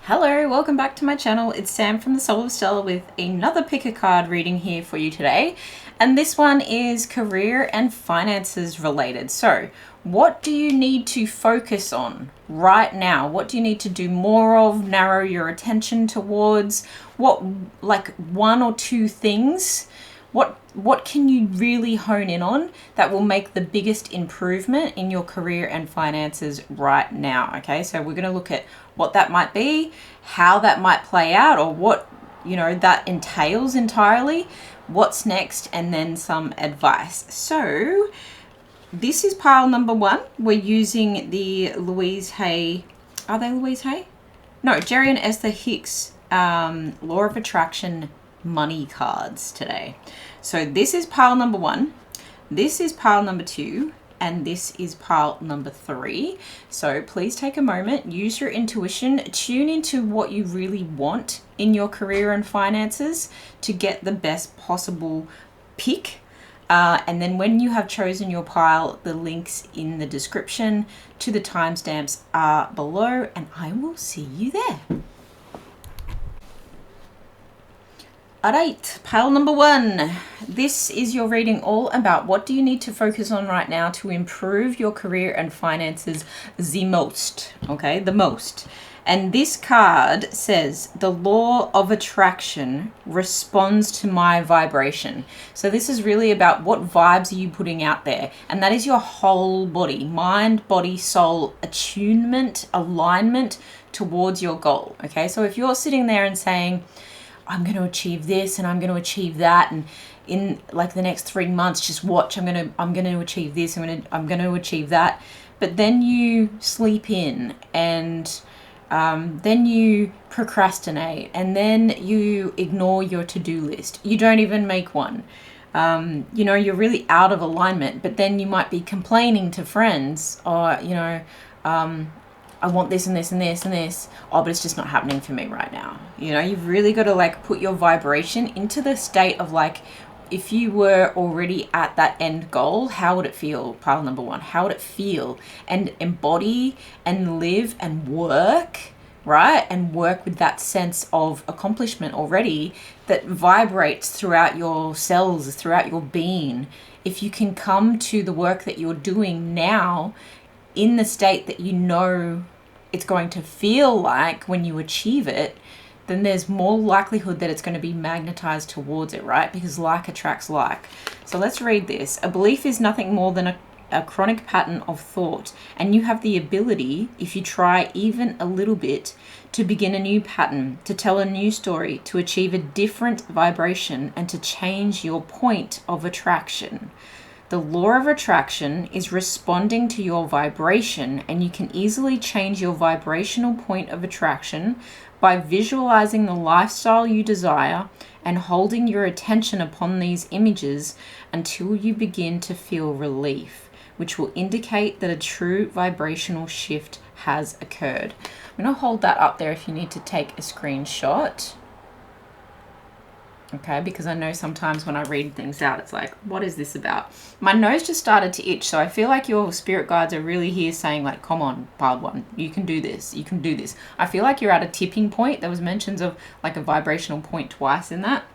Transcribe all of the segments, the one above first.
Hello, welcome back to my channel. It's Sam from the Soul of Stella with another pick a card reading here for you today. And this one is career and finances related. So what do you need to focus on right now? What do you need to do more of, narrow your attention towards? What, like one or two things? What can you really hone in on that will make the biggest improvement in your career and finances right now? Okay, so we're going to look at what that might be, how that might play out, or what, you know, that entails entirely, what's next, and then some advice. So this is pile number one. We're using the Louise Hay, are they Louise Hay? No, Jerry and Esther Hicks Law of Attraction money cards today. So this is pile number one, this is pile number two, and this is pile number three. So please take a moment, use your intuition, tune into what you really want in your career and finances to get the best possible pick. And then when you have chosen your pile, the links in the description to the timestamps are below, and I will see you there. Alright, pile number one. This is your reading all about what do you need to focus on right now to improve your career and finances the most, okay, the most. And this card says, the law of attraction responds to my vibration. So this is really about what vibes are you putting out there. And that is your whole body, mind, body, soul, attunement, alignment towards your goal, okay? So if you're sitting there and saying, I'm going to achieve this and I'm going to achieve that, and in like the next 3 months, just watch, I'm going to achieve this, I'm going to achieve that. But then you sleep in, and then you procrastinate, and then you ignore your to-do list. You don't even make one. You know, you're really out of alignment, but then you might be complaining to friends, or, you know, I want this and this and this and this. Oh, but it's just not happening for me right now. You know, you've really got to like put your vibration into the state of like, if you were already at that end goal, how would it feel? Pile number one, how would it feel? And embody and live and work, right? And work with that sense of accomplishment already that vibrates throughout your cells, throughout your being. If you can come to the work that you're doing now in the state that you know it's going to feel like when you achieve it, then there's more likelihood that it's going to be magnetized towards it, right? Because like attracts like. So let's read this. A belief is nothing more than a chronic pattern of thought, and you have the ability, if you try even a little bit, to begin a new pattern, to tell a new story, to achieve a different vibration, and to change your point of attraction. The law of attraction is responding to your vibration, and you can easily change your vibrational point of attraction by visualizing the lifestyle you desire and holding your attention upon these images until you begin to feel relief, which will indicate that a true vibrational shift has occurred. I'm going to hold that up there if you need to take a screenshot. Okay, because I know sometimes when I read things out, it's like, what is this about? My nose just started to itch, so I feel like your spirit guides are really here saying like, come on, pile one, you can do this, you can do this. I feel like you're at a tipping point. There was mentions of like a vibrational point twice in that.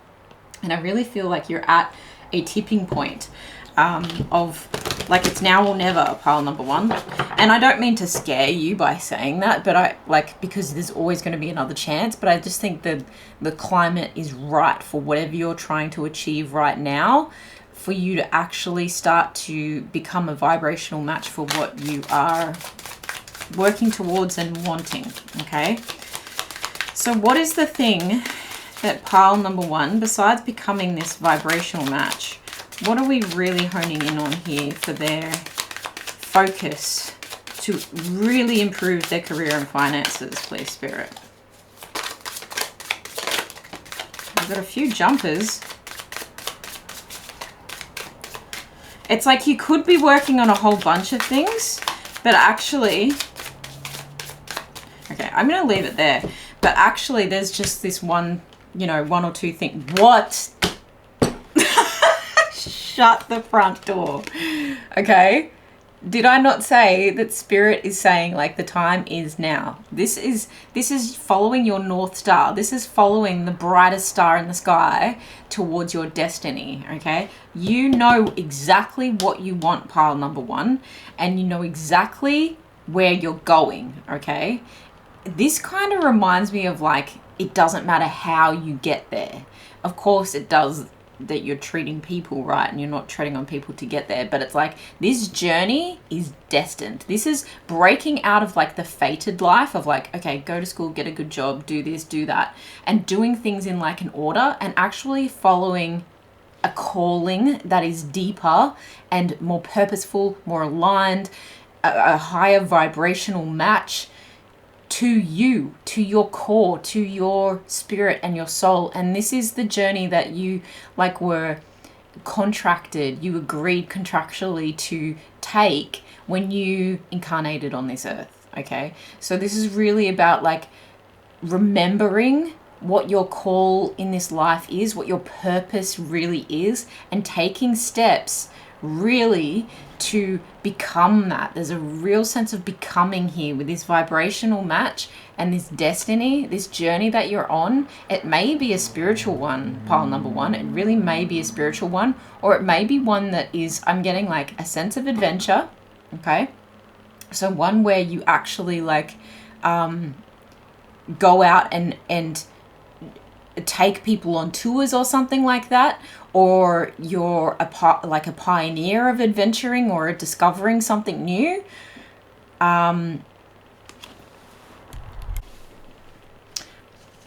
And I really feel like you're at a tipping point of like, it's now or never, pile number one. And I don't mean to scare you by saying that, but I like, because there's always going to be another chance, but I just think that the climate is right for whatever you're trying to achieve right now, for you to actually start to become a vibrational match for what you are working towards and wanting. Okay. So what is the thing that pile number one, besides becoming this vibrational match, what are we really honing in on here for their focus to really improve their career and finances, please, Spirit? I've got a few jumpers. It's like you could be working on a whole bunch of things, but actually, okay, I'm going to leave it there. But actually, there's just this one, you know, one or two things. What? Shut the front door. Okay. Did I not say that Spirit is saying like the time is now? This is following your North Star. This is following the brightest star in the sky towards your destiny, okay? You know exactly what you want, pile number one, and you know exactly where you're going, okay? This kind of reminds me of like, it doesn't matter how you get there. Of course it does, that you're treating people right and you're not treading on people to get there, but it's like this journey is destined. This is breaking out of like the fated life of like, okay, go to school, get a good job, do this, do that, and doing things in like an order and actually following a calling that is deeper and more purposeful, more aligned, a higher vibrational match to you, to your core, to your spirit and your soul. And this is the journey that you like were contracted, you agreed contractually to take when you incarnated on this earth, okay? So this is really about like remembering what your call in this life is, what your purpose really is, and taking steps really to become that. There's a real sense of becoming here with this vibrational match and this destiny, this journey that you're on. It may be a spiritual one, pile number one. It really may be a spiritual one, or it may be one that is, I'm getting like a sense of adventure, okay? So one where you actually like go out and take people on tours or something like that, or you're like a pioneer of adventuring or discovering something new.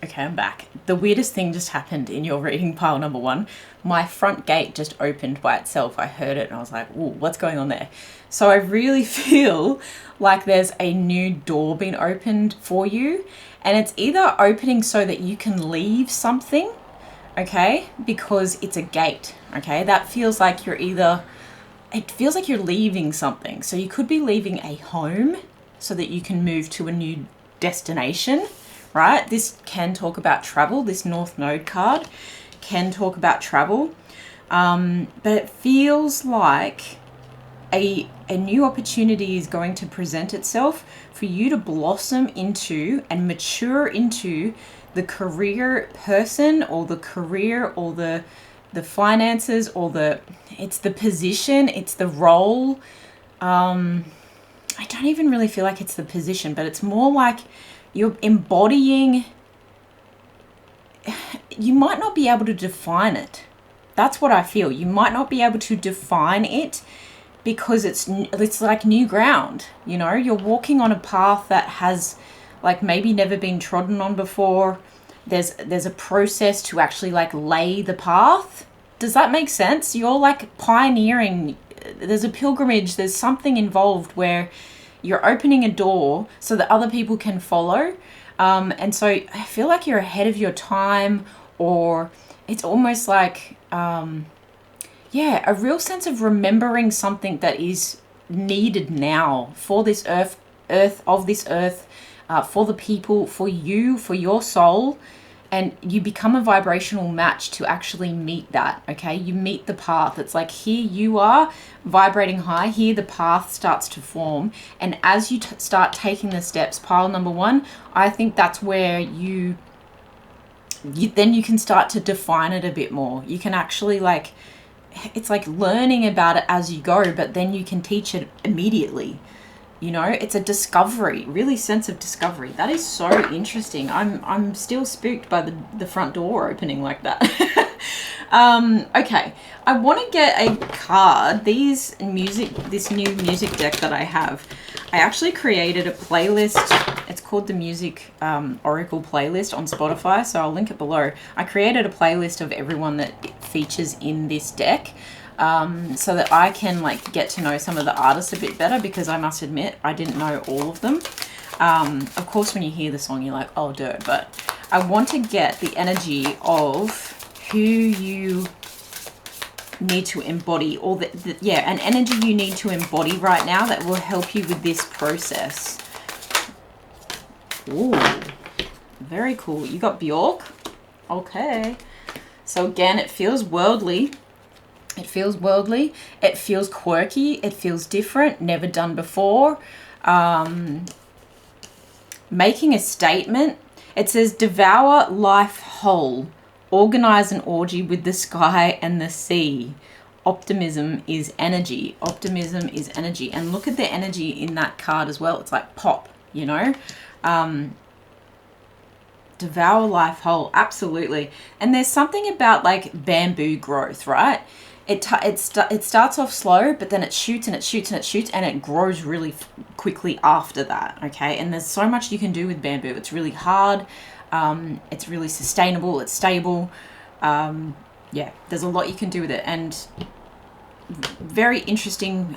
Okay, I'm back. The weirdest thing just happened in your reading, pile number one. My front gate just opened by itself. I heard it and I was like, ooh, what's going on there? So I really feel like there's a new door being opened for you, and it's either opening so that you can leave something, okay, because it's a gate, okay? That feels like you're either, it feels like you're leaving something. So you could be leaving a home so that you can move to a new destination, right? This can talk about travel. This North Node card can talk about travel. But it feels like a new opportunity is going to present itself for you to blossom into and mature into the career person, or the career, or the finances, or it's the position, it's the role. I don't even really feel like it's the position, but it's more like you're embodying. You might not be able to define it. That's what I feel. You might not be able to define it because it's like new ground, you know? You're walking on a path that has like maybe never been trodden on before. There's a process to actually like lay the path. Does that make sense? You're like pioneering. There's a pilgrimage. There's something involved where you're opening a door so that other people can follow. And so I feel like you're ahead of your time, or it's almost like, a real sense of remembering something that is needed now for this earth, for the people, for you, for your soul. And you become a vibrational match to actually meet that, okay? You meet the path. It's like here you are vibrating high. Here the path starts to form. And as you start taking the steps, pile number one, I think that's where you then you can start to define it a bit more. You can actually like, it's like learning about it as you go, but then you can teach it immediately. You know, it's a discovery, really sense of discovery. That is so interesting. I'm still spooked by the front door opening like that. Okay, I want to get a card. This new music deck that I have, I actually created a playlist. It's called the Music Oracle playlist on Spotify, so I'll link it below. I created a playlist of everyone that features in this deck. So that I can like get to know some of the artists a bit better, because I must admit I didn't know all of them. Of course, when you hear the song, you're like, oh, dirt. But I want to get the energy of who you need to embody, or an energy you need to embody right now that will help you with this process. Ooh, very cool. You got Bjork. Okay. So again, it feels worldly. It feels worldly. It feels quirky. It feels different, never done before. Making a statement. It says, devour life whole. Organize an orgy with the sky and the sea. Optimism is energy. Optimism is energy. And look at the energy in that card as well. It's like pop, you know. Devour life whole. Absolutely. And there's something about like bamboo growth, right? It starts off slow, but then it shoots and it shoots and it shoots, and it grows really quickly after that, okay? And there's so much you can do with bamboo. It's really hard. It's really sustainable. It's stable. Yeah, there's a lot you can do with it. And very interesting,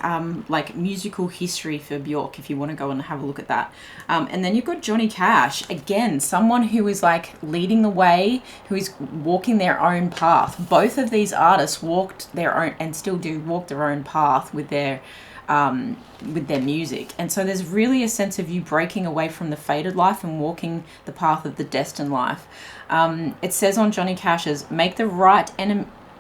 like musical history for Bjork, if you want to go and have a look at that. And then you've got Johnny Cash, again, someone who is like leading the way, who is walking their own path. Both of these artists walked their own, and still do walk their own path with their music. And so there's really a sense of you breaking away from the faded life and walking the path of the destined life. It says on Johnny Cash's,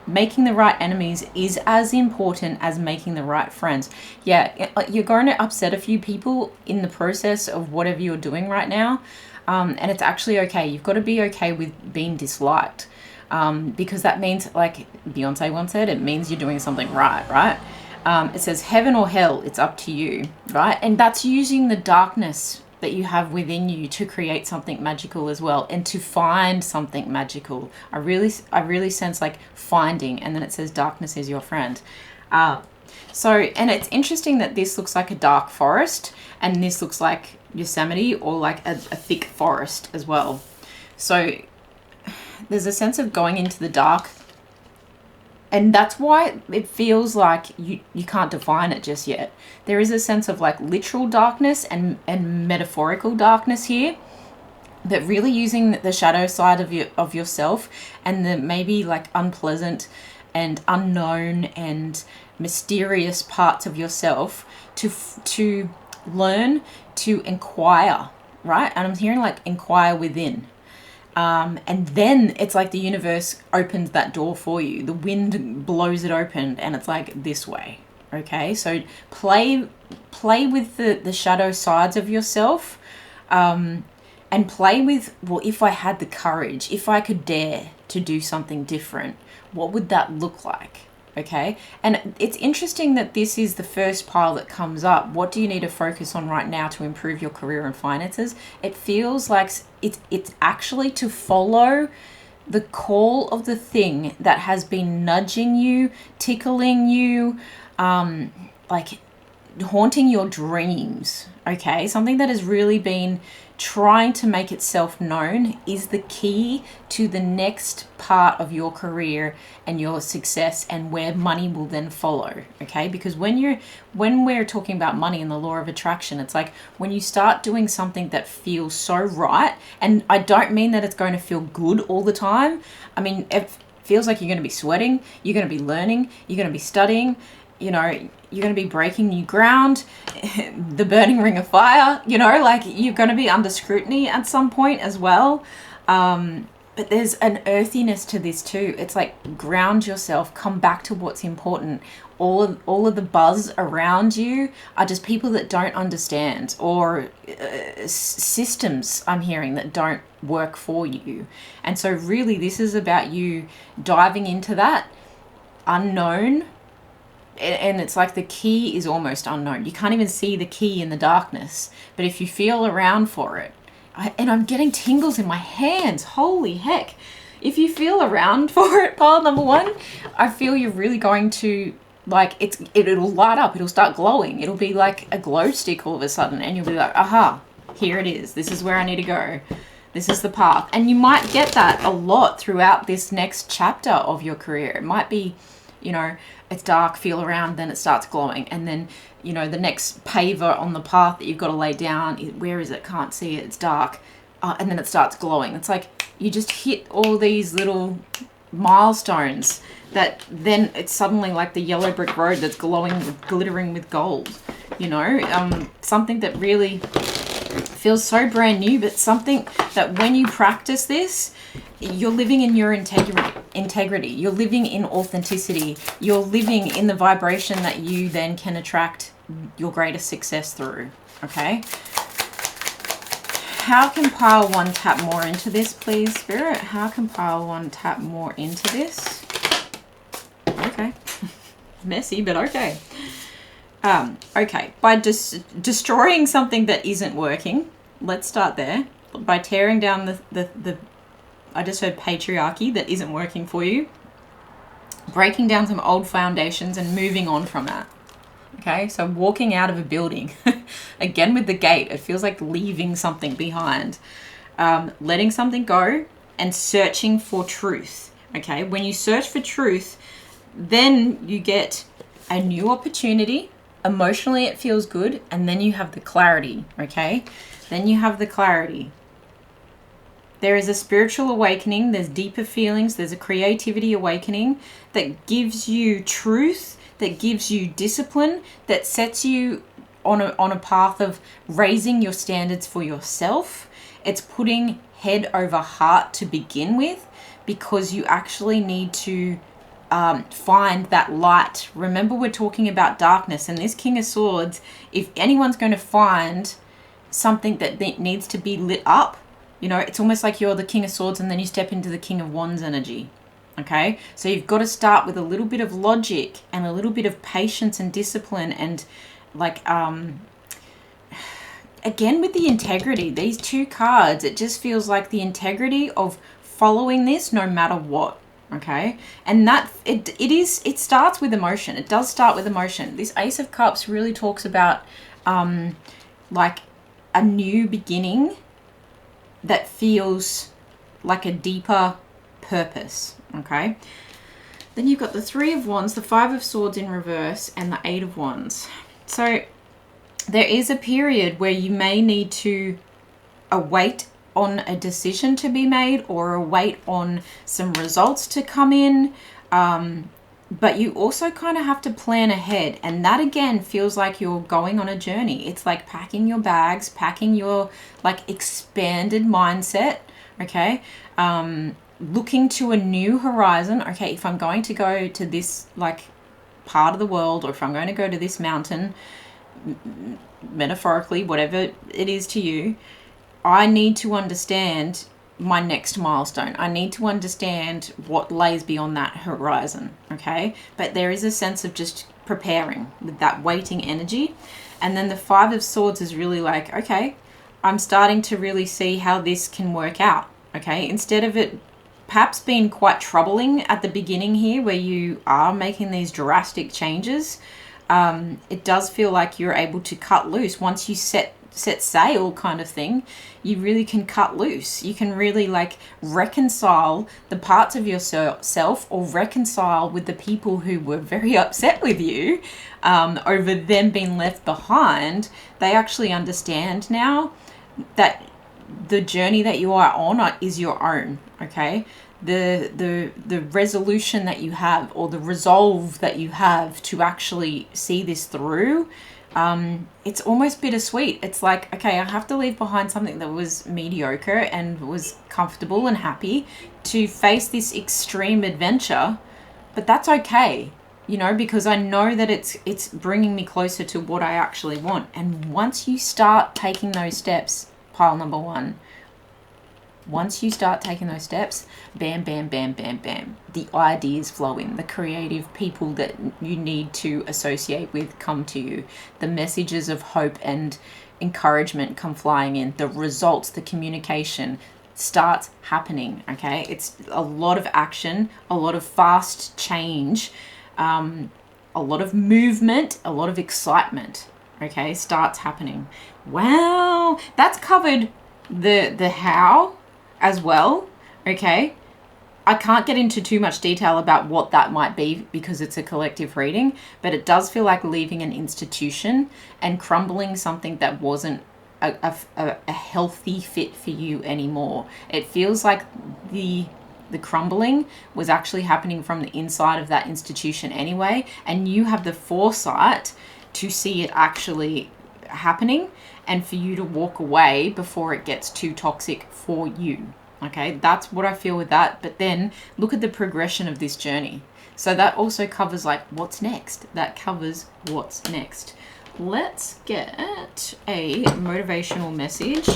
making the right enemies is as important as making the right friends. Yeah, you're going to upset a few people in the process of whatever you're doing right now. And it's actually okay. You've got to be okay with being disliked. Because that means, like Beyonce once said, it means you're doing something right? It says heaven or hell, it's up to you, right? And that's using the darkness that you have within you to create something magical as well, and to find something magical. I really sense like finding, and then it says darkness is your friend. So, and it's interesting that this looks like a dark forest, and this looks like Yosemite, or like a thick forest as well. So there's a sense of going into the dark, and that's why it feels like you can't define it just yet. There is a sense of like literal darkness and metaphorical darkness here, but really using the shadow side of yourself, and the maybe like unpleasant and unknown and mysterious parts of yourself to learn to inquire, right? And I'm hearing like inquire within. And then it's like the universe opens that door for you. The wind blows it open, and it's like this way. Okay, so play with the shadow sides of yourself, and play with, well, if I had the courage, if I could dare to do something different, what would that look like? Okay, and it's interesting that this is the first pile that comes up. What do you need to focus on right now to improve your career and finances? It feels like it's actually to follow the call of the thing that has been nudging you, tickling you, like haunting your dreams. Okay, something that has really been trying to make itself known is the key to the next part of your career and your success, and where money will then follow. Okay, because when we're talking about money and the law of attraction, it's like when you start doing something that feels so right, and I don't mean that it's going to feel good all the time. I mean, it feels like you're going to be sweating, you're going to be learning, you're going to be studying, you know, you're going to be breaking new ground, the burning ring of fire, you know, like you're going to be under scrutiny at some point as well. But there's an earthiness to this too. It's like ground yourself, come back to what's important. All of the buzz around you are just people that don't understand, or systems I'm hearing that don't work for you. And so really this is about you diving into that unknown. And it's like the key is almost unknown. You can't even see the key in the darkness. But if you feel around for it, and I'm getting tingles in my hands. Holy heck. If you feel around for it, pile number one, I feel you're really going to, like, it'll light up. It'll start glowing. It'll be like a glow stick all of a sudden. And you'll be like, aha, here it is. This is where I need to go. This is the path. And you might get that a lot throughout this next chapter of your career. It might be, you know, it's dark, feel around, then it starts glowing. And then, you know, the next paver on the path that you've got to lay down, where is it? Can't see it, it's dark. And then it starts glowing. It's like you just hit all these little milestones that then it's suddenly like the yellow brick road that's glowing, glittering with gold, you know, something that really feels so brand new, but something that when you practice this, you're living in your integrity. You're living in authenticity. You're living in the vibration that you then can attract your greatest success through. Okay. How can pile 1 tap more into this, please, Spirit? How can pile 1 tap more into this? Okay. Messy, but okay. Okay. By destroying something that isn't working, let's start there. By tearing down the I just heard patriarchy that isn't working for you. Breaking down some old foundations and moving on from that. Okay, so walking out of a building. Again with the gate, it feels like leaving something behind. Letting something go and searching for truth. Okay, when you search for truth, then you get a new opportunity. Emotionally, it feels good. And then you have the clarity. Okay, then you have the clarity. There is a spiritual awakening, there's deeper feelings, there's a creativity awakening that gives you truth, that gives you discipline, that sets you on a path of raising your standards for yourself. It's putting head over heart to begin with, because you actually need to find that light. Remember, we're talking about darkness, and this King of Swords, if anyone's going to find something that needs to be lit up, you know, it's almost like you're the King of Swords and then you step into the King of Wands energy. Okay, so you've got to start with a little bit of logic and a little bit of patience and discipline, and like again with the integrity, these 2 cards, it just feels like the integrity of following this no matter what. Okay, and that it starts with emotion. It does start with emotion. This Ace of Cups really talks about like a new beginning that feels like a deeper purpose. Okay, then you've got the 3 of Wands, the 5 of Swords in reverse, and the 8 of Wands. So there is a period where you may need to await on a decision to be made, or await on some results to come in, but you also kind of have to plan ahead, and that again feels like you're going on a journey. It's like packing your bags, packing your like expanded mindset. Okay, looking to a new horizon. Okay, if I'm going to go to this like part of the world, or if I'm going to go to this mountain, metaphorically, whatever it is to you, I need to understand my next milestone. I need to understand what lays beyond that horizon. Okay, but there is a sense of just preparing with that waiting energy. And then the 5 of Swords is really like, okay, I'm starting to really see how this can work out. Okay, instead of it perhaps being quite troubling at the beginning here, where you are making these drastic changes, it does feel like you're able to cut loose once you set sail, kind of thing. You really can cut loose. You can really like reconcile the parts of yourself, or reconcile with the people who were very upset with you over them being left behind. They actually understand now that the journey that you are on is your own. Okay, the resolution that you have, or the resolve that you have to actually see this through, it's almost bittersweet. It's like, okay, I have to leave behind something that was mediocre and was comfortable and happy to face this extreme adventure, but that's okay, you know, because I know that it's bringing me closer to what I actually want. And once you start taking those steps, pile number 1, once you start taking those steps, bam, bam, bam, bam, bam, the ideas flow in. The creative people that you need to associate with come to you. The messages of hope and encouragement come flying in. The results, the communication starts happening. Okay, it's a lot of action, a lot of fast change, a lot of movement, a lot of excitement. Okay, starts happening. Wow, that's covered the how as well. Okay, I can't get into too much detail about what that might be because it's a collective reading, but it does feel like leaving an institution and crumbling something that wasn't a healthy fit for you anymore. It feels like the crumbling was actually happening from the inside of that institution anyway, and you have the foresight to see it actually happening and for you to walk away before it gets too toxic for you. Okay, that's what I feel with that. But then look at the progression of this journey. So that also covers like what's next. That covers what's next. Let's get a motivational message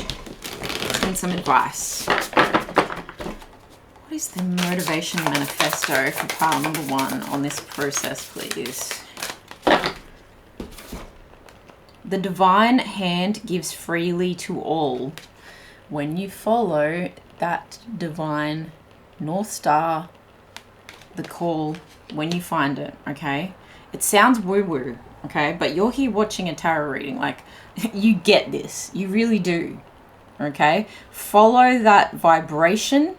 and some advice. What is the motivation manifesto for pile number 1 on this process, please? The divine hand gives freely to all. When you follow that divine North Star, the call, when you find it, okay? It sounds woo-woo, okay? But you're here watching a tarot reading. Like, you get this. You really do, okay? Follow that vibration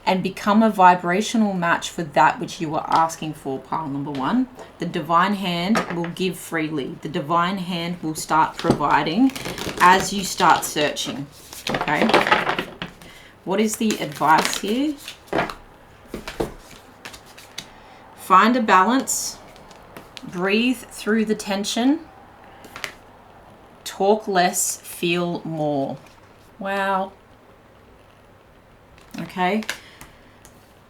and become a vibrational match for that which you are asking for, pile number 1. The divine hand will give freely. The divine hand will start providing as you start searching, okay? What is the advice here? Find a balance. Breathe through the tension. Talk less, feel more. Wow. Okay.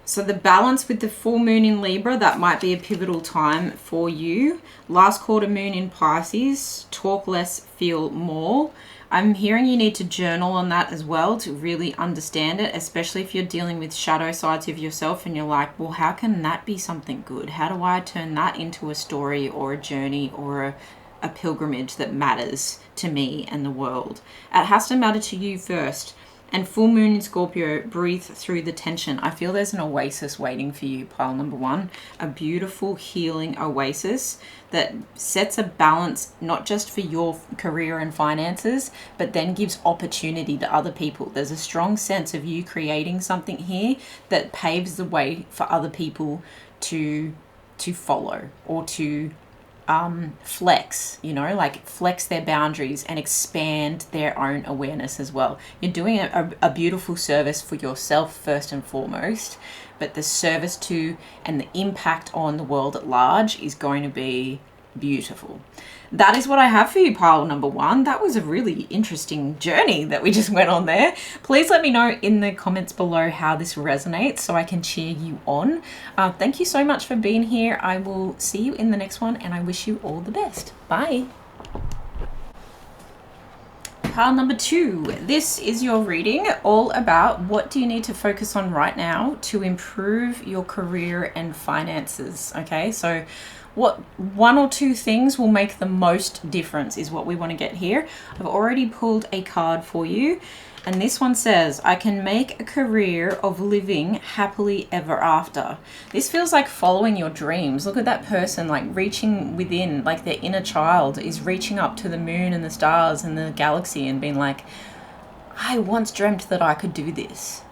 So the balance with the full moon in Libra, that might be a pivotal time for you. Last quarter moon in Pisces, talk less, feel more. I'm hearing you need to journal on that as well to really understand it, especially if you're dealing with shadow sides of yourself and you're like, well, how can that be something good? How do I turn that into a story or a journey or a pilgrimage that matters to me and the world? It has to matter to you first. And full moon in Scorpio, breathe through the tension. I feel there's an oasis waiting for you, pile number 1. A beautiful healing oasis that sets a balance, not just for your career and finances, but then gives opportunity to other people. There's a strong sense of you creating something here that paves the way for other people to follow or to flex, you know, like flex their boundaries and expand their own awareness as well. You're doing a beautiful service for yourself first and foremost, but the service to and the impact on the world at large is going to be beautiful. That is what I have for you, pile number 1. That was a really interesting journey that we just went on there. Please let me know in the comments below how this resonates so I can cheer you on. Thank you so much for being here. I will see you in the next one and I wish you all the best. Bye. Pile number 2. This is your reading all about what do you need to focus on right now to improve your career and finances. Okay, so what 1 or 2 things will make the most difference is what we want to get here. I've already pulled a card for you, and this one says, I can make a career of living happily ever after. This feels like following your dreams. Look at that person, like reaching within, like their inner child is reaching up to the moon and the stars and the galaxy and being like, I once dreamt that I could do this,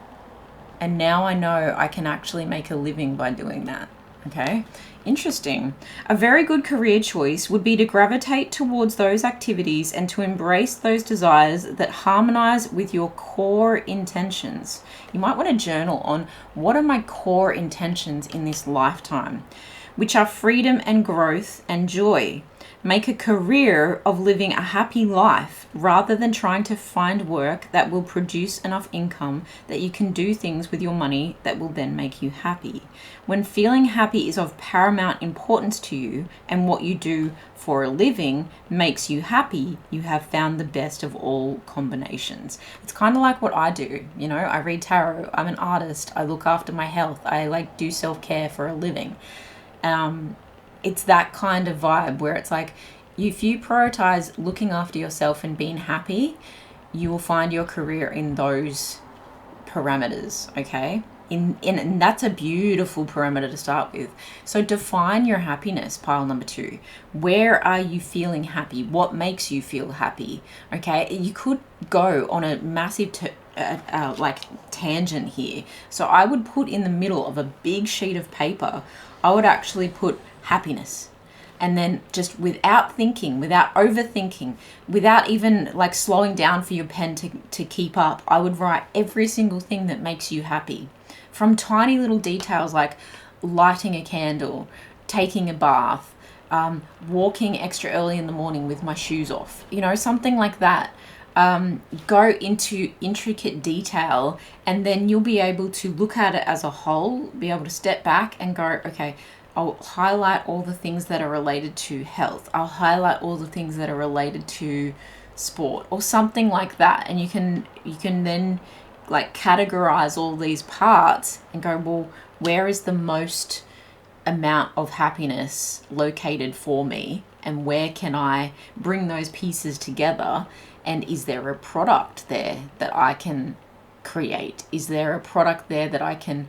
and now I know I can actually make a living by doing that. Okay, interesting. A very good career choice would be to gravitate towards those activities and to embrace those desires that harmonize with your core intentions. You might want to journal on what are my core intentions in this lifetime, which are freedom and growth and joy. Make a career of living a happy life rather than trying to find work that will produce enough income that you can do things with your money that will then make you happy. When feeling happy is of paramount importance to you and what you do for a living makes you happy, you have found the best of all combinations. It's kind of like what I do. You know, I read tarot, I'm an artist, I look after my health, I like do self-care for a living. It's that kind of vibe where it's like, if you prioritize looking after yourself and being happy, you will find your career in those parameters, okay? And that's a beautiful parameter to start with. So define your happiness, pile number 2. Where are you feeling happy? What makes you feel happy? Okay, you could go on a massive tangent here. So I would put in the middle of a big sheet of paper, I would actually put happiness. And then just without thinking, without overthinking, without even like slowing down for your pen to keep up, I would write every single thing that makes you happy. From tiny little details like lighting a candle, taking a bath, walking extra early in the morning with my shoes off, you know, something like that. go into intricate detail, and then you'll be able to look at it as a whole, be able to step back and go, okay, I'll highlight all the things that are related to health. I'll highlight all the things that are related to sport or something like that. And you can then like categorize all these parts and go, well, where is the most amount of happiness located for me, and where can I bring those pieces together? And is there a product there that I can create? Is there a product there that I can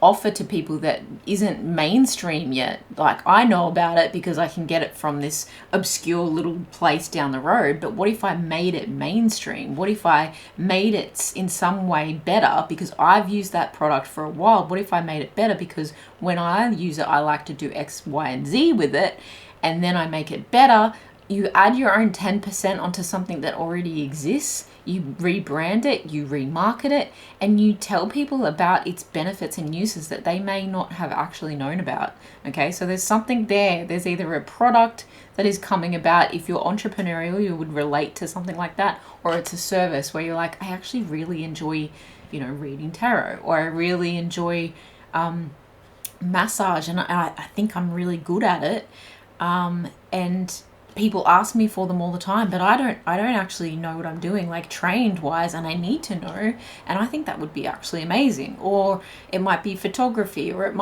offer to people that isn't mainstream yet? Like, I know about it because I can get it from this obscure little place down the road, but what if I made it mainstream? What if I made it in some way better because I've used that product for a while? What if I made it better because when I use it, I like to do X, Y, and Z with it, and then I make it better? You add your own 10% onto something that already exists, you rebrand it, you remarket it, and you tell people about its benefits and uses that they may not have actually known about. Okay, so there's something there. There's either a product that is coming about. If you're entrepreneurial, you would relate to something like that, or it's a service where you're like, I actually really enjoy, reading tarot, or I really enjoy massage, and I think I'm really good at it, and people ask me for them all the time, but I don't actually know what I'm doing, like trained wise, and I need to know, and I think that would be actually amazing. Or it might be photography, or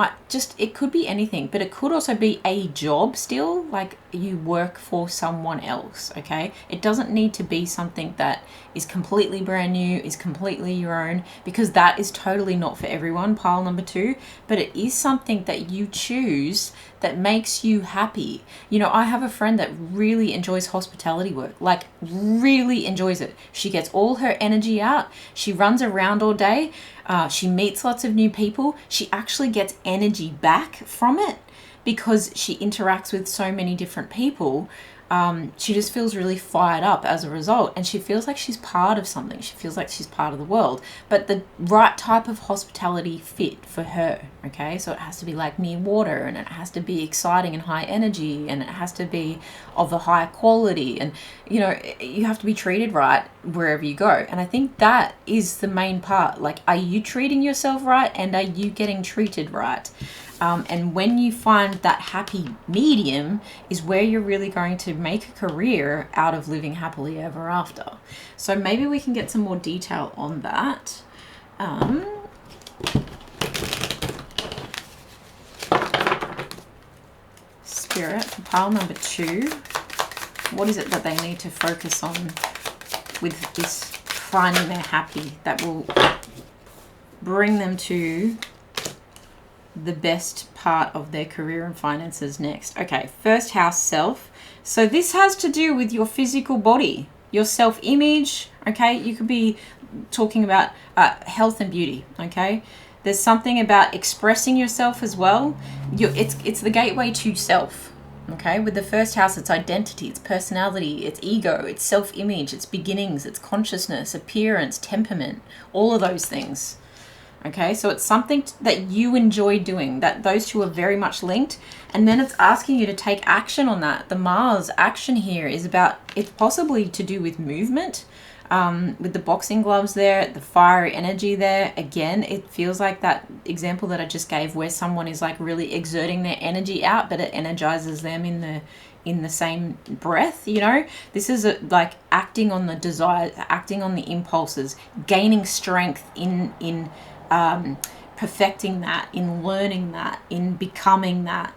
it could be anything, but it could also be a job still, like you work for someone else. Okay, it doesn't need to be something that is completely brand new, is completely your own, because that is totally not for everyone, pile number 2. But it is something that you choose that makes you happy. I have a friend that really enjoys hospitality work, like really enjoys it. She gets all her energy out. She runs around all day. She meets lots of new people. She actually gets energy back from it because she interacts with so many different people. She just feels really fired up as a result, and she feels like she's part of something. She feels like she's part of the world, but the right type of hospitality fit for her. Okay, so it has to be like near water, and it has to be exciting and high energy, and it has to be of a high quality, and you have to be treated right wherever you go. And I think that is the main part. Like, are you treating yourself right, and are you getting treated right? And when you find that happy medium is where you're really going to make a career out of living happily ever after. So maybe we can get some more detail on that. Spirit, for pile number 2, what is it that they need to focus on with this finding their happy that will bring them to the best part of their career and finances next? Okay, first house, self. So this has to do with your physical body, your self-image. Okay, you could be talking about health and beauty. Okay, there's something about expressing yourself as well. It's the gateway to self. Okay, with the first house, it's identity, it's personality, it's ego, it's self-image, it's beginnings, it's consciousness, appearance, temperament, all of those things. Okay, so it's something that you enjoy doing, that those two are very much linked. And then it's asking you to take action on that. The Mars action here is about, it's possibly to do with movement, with the boxing gloves there, the fiery energy there. Again, it feels like that example that I just gave where someone is like really exerting their energy out, but it energizes them in the same breath. This is like acting on the desire, acting on the impulses, gaining strength in perfecting that, in learning that, in becoming that.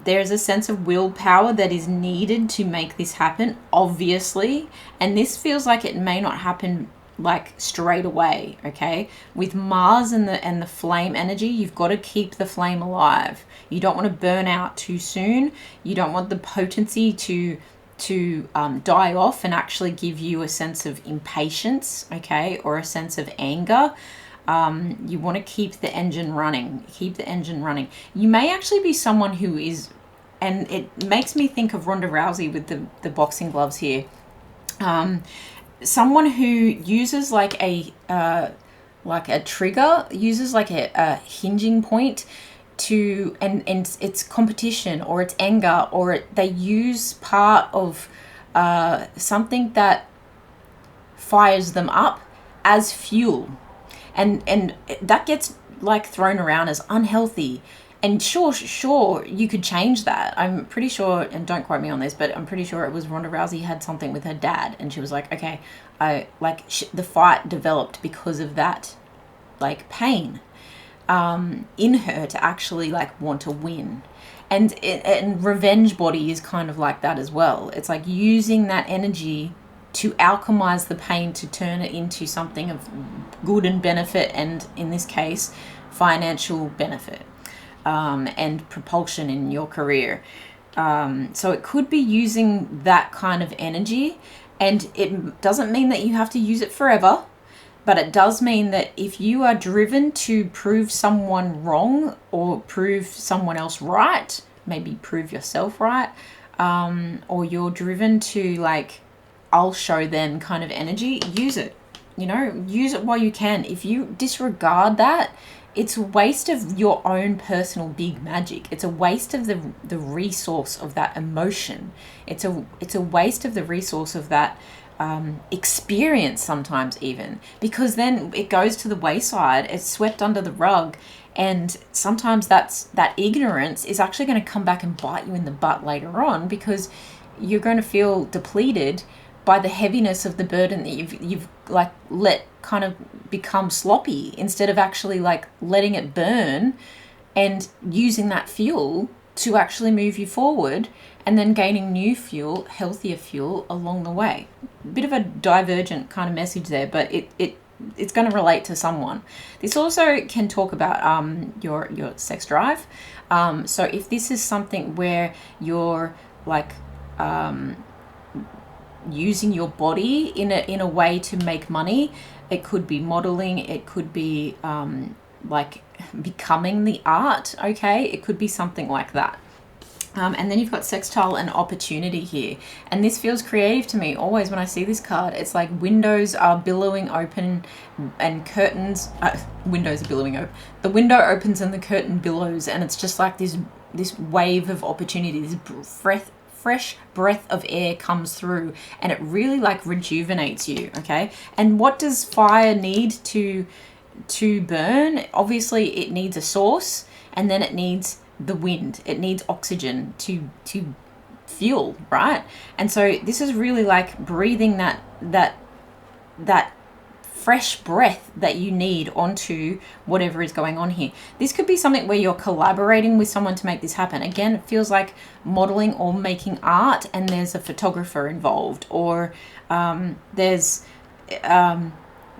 There's a sense of willpower that is needed to make this happen, obviously, and this feels like it may not happen like straight away. Okay, with Mars and the flame energy, you've got to keep the flame alive. You don't want to burn out too soon. You don't want the potency to die off and actually give you a sense of impatience, okay, or a sense of anger. You want to keep the engine running. You may actually be someone who is, and it makes me think of Ronda Rousey with the boxing gloves here. Someone who uses like a trigger, uses like a hinging point and it's competition or it's anger, or they use part of something that fires them up as fuel. And that gets like thrown around as unhealthy. And sure, you could change that. I'm pretty sure, and don't quote me on this, but I'm pretty sure it was Ronda Rousey had something with her dad, and she was like, okay, the fight developed because of that, like, pain in her to actually like want to win. And revenge body is kind of like that as well. It's like using that energy to alchemize the pain to turn it into something of good and benefit, and in this case, financial benefit and propulsion in your career. So it could be using that kind of energy, and it doesn't mean that you have to use it forever. But it does mean that if you are driven to prove someone wrong or prove someone else right, maybe prove yourself right, or you're driven to like, I'll show them kind of energy, use it. You know, use it while you can. If you disregard that, it's a waste of your own personal big magic. It's a waste of the resource of that emotion. It's a waste of the resource of that experience sometimes, even, because then it goes to the wayside, it's swept under the rug, and sometimes that ignorance is actually going to come back and bite you in the butt later on, because you're going to feel depleted by the heaviness of the burden that you've like let kind of become sloppy, instead of actually like letting it burn and using that fuel to actually move you forward, and then gaining new fuel, healthier fuel along the way. Bit of a divergent kind of message there, but it's going to relate to someone. This also can talk about your sex drive. So if this is something where you're like using your body in a way to make money, it could be modeling, it could be like becoming the art, okay? It could be something like that. And then you've got sextile and opportunity here. And this feels creative to me. Always when I see this card, it's like windows are billowing open and curtains... windows are billowing open. The window opens and the curtain billows. And it's just like this wave of opportunity, this fresh breath of air comes through. And it really like rejuvenates you, okay? And what does fire need to burn? Obviously, it needs a source, and then it needs the wind, it needs oxygen to fuel, right? And so this is really like breathing that fresh breath that you need onto whatever is going on here. This could be something where you're collaborating with someone to make this happen. Again, it feels like modeling or making art, and there's a photographer involved, or there's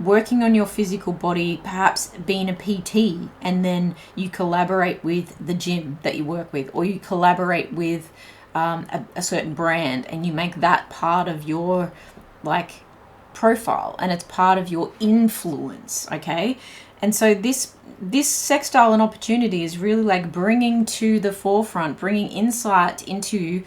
working on your physical body, perhaps being a PT, and then you collaborate with the gym that you work with, or you collaborate with a certain brand, and you make that part of your like profile, and it's part of your influence, okay? And so this sextile and opportunity is really like bringing to the forefront, bringing insight into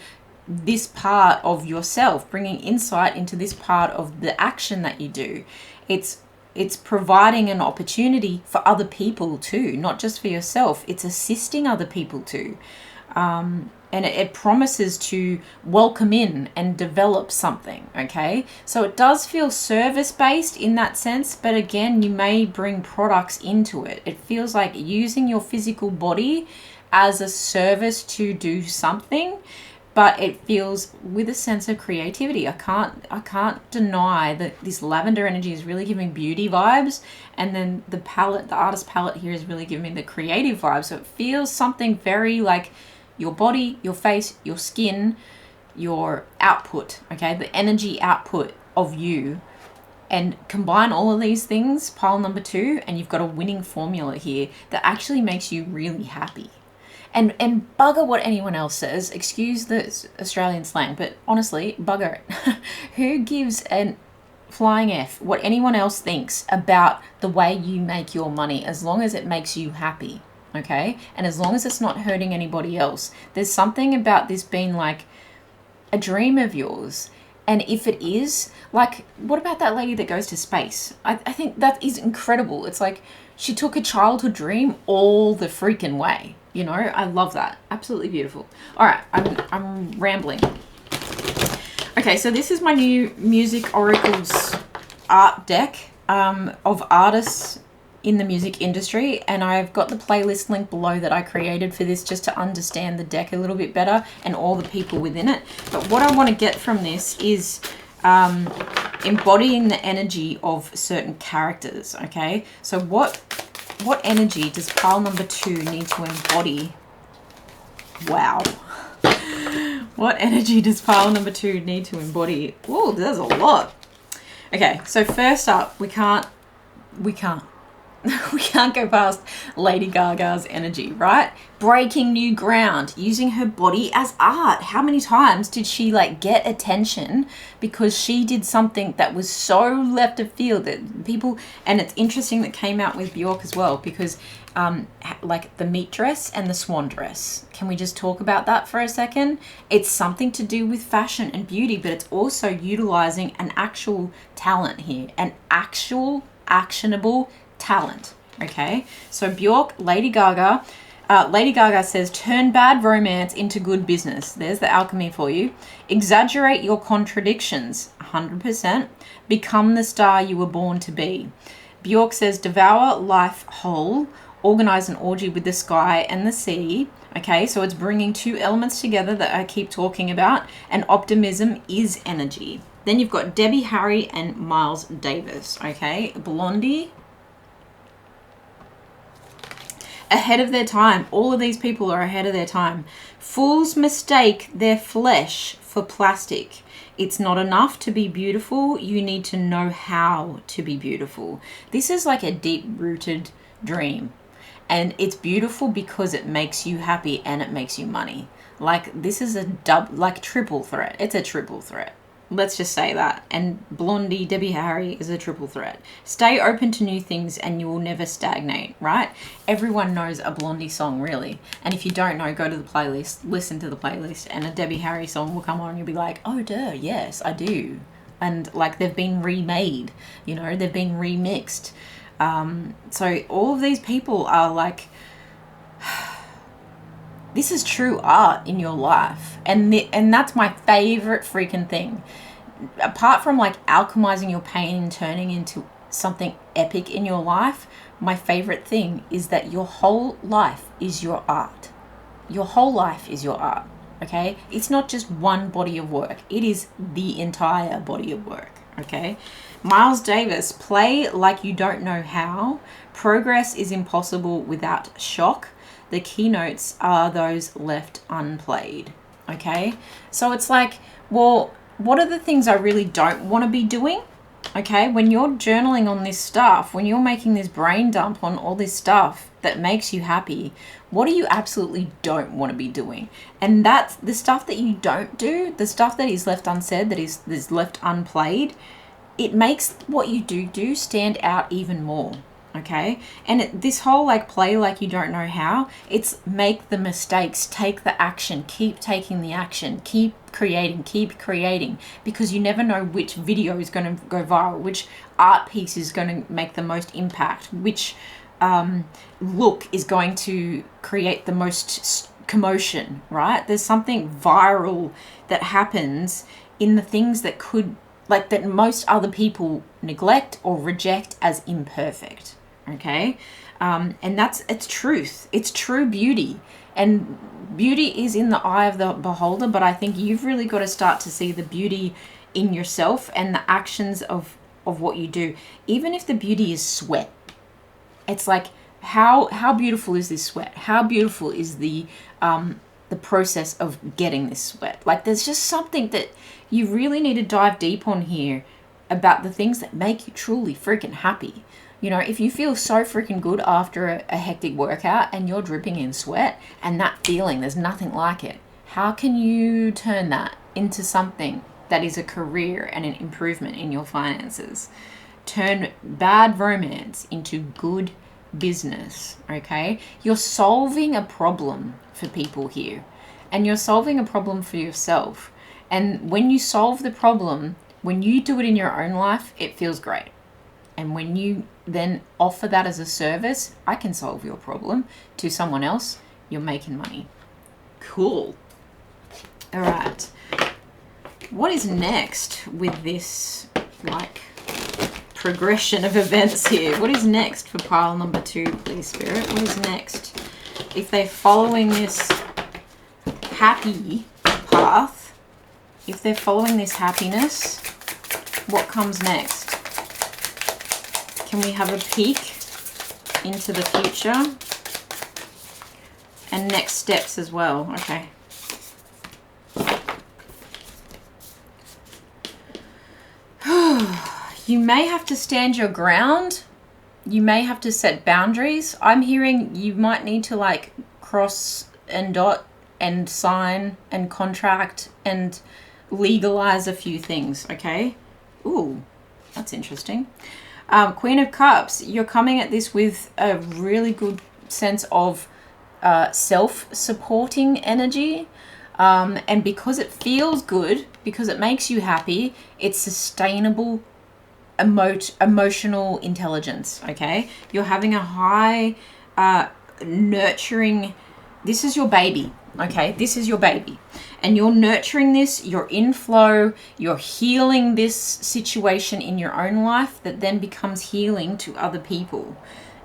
this part of yourself, bringing insight into this part of the action that you do. It's providing an opportunity for other people too, not just for yourself. It's assisting other people too. And it promises to welcome in and develop something, okay? So it does feel service-based in that sense, but again, you may bring products into it. It feels like using your physical body as a service to do something, but it feels with a sense of creativity. I can't deny that this lavender energy is really giving beauty vibes, and then the artist palette here is really giving me the creative vibes. So it feels something very like your body, your face, your skin, your output, okay? The energy output of you. And combine all of these things, pile number 2, and you've got a winning formula here that actually makes you really happy. And bugger what anyone else says. Excuse the Australian slang, but honestly, bugger it. Who gives a flying F what anyone else thinks about the way you make your money, as long as it makes you happy, okay? And as long as it's not hurting anybody else. There's something about this being like a dream of yours. And if it is, like, what about that lady that goes to space? I think that is incredible. It's like she took a childhood dream all the freaking way. You know, I love that. Absolutely beautiful. All right, I'm rambling. Okay, so this is my new Music Oracles art deck of artists in the music industry, and I've got the playlist link below that I created for this just to understand the deck a little bit better and all the people within it. But what I want to get from this is embodying the energy of certain characters, okay? So what energy does pile number 2 need to embody? Wow. What energy does pile number 2 need to embody? Oh, there's a lot. Okay, so first up, we can't we can't go past Lady Gaga's energy, right? Breaking new ground, using her body as art. How many times did she like get attention because she did something that was so left of field that people, and it's interesting that came out with Bjork as well, because like the meat dress and the swan dress. Can we just talk about that for a second? It's something to do with fashion and beauty, but it's also utilizing an actual talent here, an actual actionable talent. Okay, so Bjork, Lady Gaga says, turn bad romance into good business. There's the alchemy for you. Exaggerate your contradictions, 100%. Become the star you were born to be. Bjork says, devour life whole. Organize an orgy with the sky and the sea. Okay, so it's bringing two elements together that I keep talking about, and optimism is energy. Then you've got Debbie Harry and Miles Davis. Okay, Blondie, ahead of their time. All of these people are ahead of their time. Fools mistake their flesh for plastic. It's not enough to be beautiful. You need to know how to be beautiful. This is like a deep-rooted dream. And it's beautiful because it makes you happy and it makes you money. Like, this is a triple threat. It's a triple threat. Let's just say that. And Blondie, Debbie Harry is a triple threat. Stay open to new things and you will never stagnate, right? Everyone knows a Blondie song, really. And if you don't know, go to the playlist, listen to the playlist, and a Debbie Harry song will come on and you'll be like, oh, duh, yes, I do. And like, they've been remade, you know, they've been remixed. So all of these people are like, this is true art in your life. And that's my favorite freaking thing. Apart from like alchemizing your pain and turning into something epic in your life, my favorite thing is that your whole life is your art. Your whole life is your art, okay? It's not just one body of work. It is the entire body of work, okay? Miles Davis, play like you don't know how. Progress is impossible without shock. The keynotes are those left unplayed. Okay, so it's like, well, what are the things I really don't want to be doing? Okay, when you're journaling on this stuff, when you're making this brain dump on all this stuff that makes you happy, what do you absolutely don't want to be doing? And that's the stuff that you don't do, the stuff that is left unsaid, that is left unplayed. It makes what you do stand out even more. Okay, and this whole like play like you don't know how, it's make the mistakes, take the action, keep taking the action, keep creating, because you never know which video is going to go viral, which art piece is going to make the most impact, which look is going to create the most commotion, right? There's something viral that happens in the things that could, like, that most other people neglect or reject as imperfect. Okay, and it's truth. It's true beauty, and beauty is in the eye of the beholder. But I think you've really got to start to see the beauty in yourself and the actions of what you do. Even if the beauty is sweat, it's like, how beautiful is this sweat? How beautiful is the process of getting this sweat? Like, there's just something that you really need to dive deep on here about the things that make you truly freaking happy. You know, if you feel so freaking good after a hectic workout and you're dripping in sweat, and that feeling, there's nothing like it. How can you turn that into something that is a career and an improvement in your finances? Turn bad romance into good business, okay? You're solving a problem for people here, and you're solving a problem for yourself. And when you solve the problem, when you do it in your own life, it feels great. And when you then offer that as a service, I can solve your problem, to someone else, you're making money. Cool. All right. What is next with this, like, progression of events here? What is next for pile number 2, please, Spirit? What is next? If they're following this happy path, if they're following this happiness, what comes next? Can we have a peek into the future? And next steps as well. Okay. You may have to stand your ground. You may have to set boundaries. I'm hearing you might need to like cross and dot and sign and contract and legalize a few things, okay? Ooh, that's interesting. Queen of Cups, you're coming at this with a really good sense of self-supporting energy. And because it feels good, because it makes you happy, it's sustainable emotional intelligence, okay? You're having a high nurturing, this is your baby, okay? This is your baby. And you're nurturing this, you're in flow, you're healing this situation in your own life that then becomes healing to other people.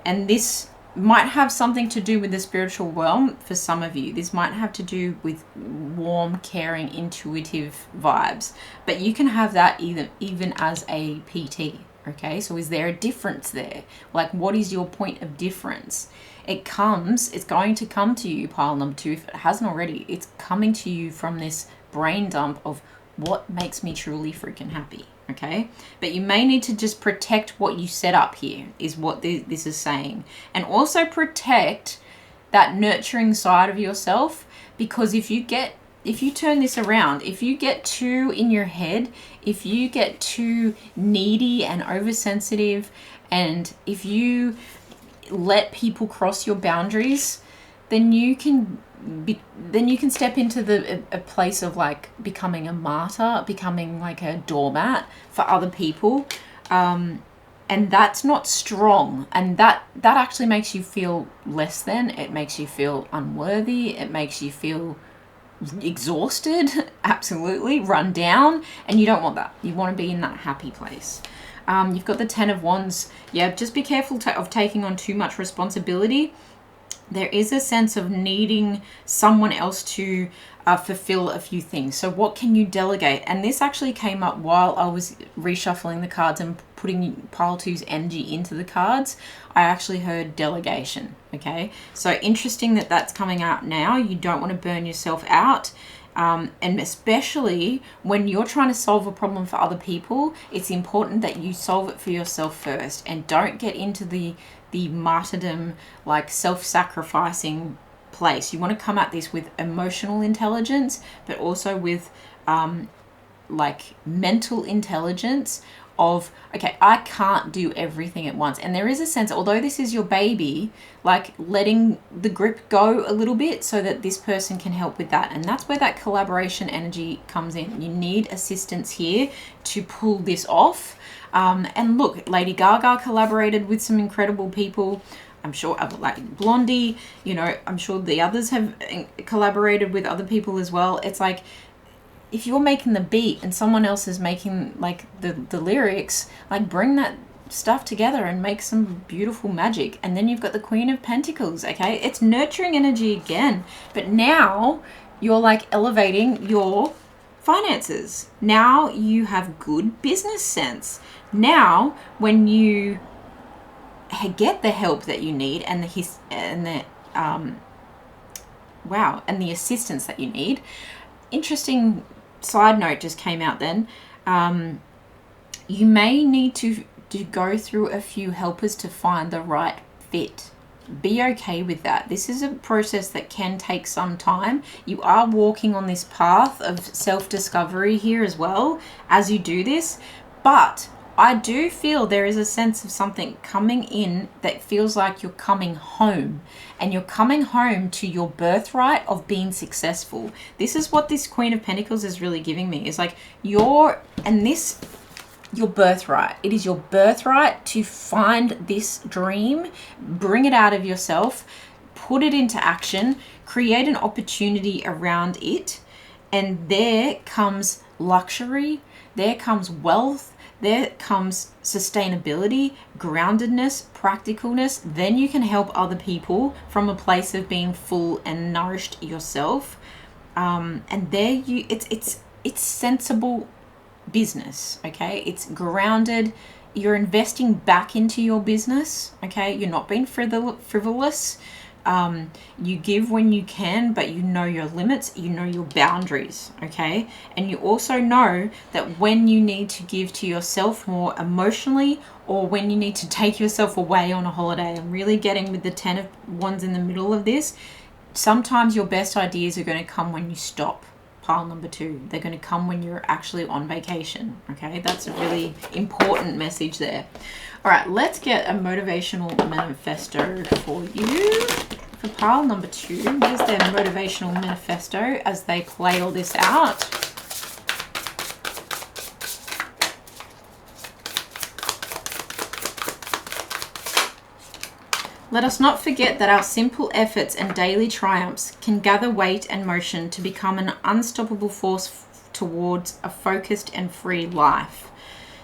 And this might have something to do with the spiritual realm for some of you. This might have to do with warm, caring, intuitive vibes. But you can have that even as a PT, okay? So is there a difference there? Like, what is your point of difference? It's going to come to you, pile number 2, if it hasn't already. It's coming to you from this brain dump of what makes me truly freaking happy. Okay, but you may need to just protect what you set up here, is what this is saying. And also protect that nurturing side of yourself, because if you turn this around, if you get too in your head, if you get too needy and oversensitive, and if you let people cross your boundaries, then you can step into a place of like becoming a martyr, becoming like a doormat for other people, and that's not strong, and that actually makes you feel less than. It makes you feel unworthy. It makes you feel exhausted, absolutely run down, and you don't want that. You want to be in that happy place. You've got the 10 of Wands. Yeah, just be careful of taking on too much responsibility. There is a sense of needing someone else to fulfill a few things. So what can you delegate? And this actually came up while I was reshuffling the cards and putting pile 2's energy into the cards. I actually heard delegation, okay? So interesting that that's coming out now. You don't want to burn yourself out. And especially when you're trying to solve a problem for other people, it's important that you solve it for yourself first, and don't get into the martyrdom, like self-sacrificing place. You want to come at this with emotional intelligence, but also with like mental intelligence of, okay, I can't do everything at once. And there is a sense, although this is your baby, like letting the grip go a little bit so that this person can help with that. And that's where that collaboration energy comes in. You need assistance here to pull this off. And look, Lady Gaga collaborated with some incredible people. I'm sure, like Blondie, you know, I'm sure the others have collaborated with other people as well. It's like, if you're making the beat and someone else is making like the lyrics, like bring that stuff together and make some beautiful magic. And then you've got the Queen of Pentacles, okay? It's nurturing energy again, but now you're like elevating your finances. Now you have good business sense. Now when you get the help that you need and the assistance that you need. Interesting side note just came out then. You may need to go through a few helpers to find the right fit. Be okay with that. This is a process that can take some time. You are walking on this path of self-discovery here as well as you do this, but I do feel there is a sense of something coming in that feels like you're coming home, and you're coming home to your birthright of being successful. This is what this Queen of Pentacles is really giving me. It's like your birthright. It is your birthright to find this dream, bring it out of yourself, put it into action, create an opportunity around it, and there comes luxury, there comes wealth, there comes sustainability, groundedness, practicalness. Then you can help other people from a place of being full and nourished yourself. And there you, it's sensible business, okay? It's grounded. You're investing back into your business, okay? You're not being frivolous. You give when you can, but you know your limits, you know your boundaries, okay? And you also know that when you need to give to yourself more emotionally, or when you need to take yourself away on a holiday. I'm really getting with the 10 of Wands in the middle of this. Sometimes your best ideas are going to come when you stop. Pile number 2. They're going to come when you're actually on vacation, okay? That's a really important message there. All right, let's get a motivational manifesto for you. For pile number 2, what is their motivational manifesto as they play all this out? Let us not forget that our simple efforts and daily triumphs can gather weight and motion to become an unstoppable force towards a focused and free life.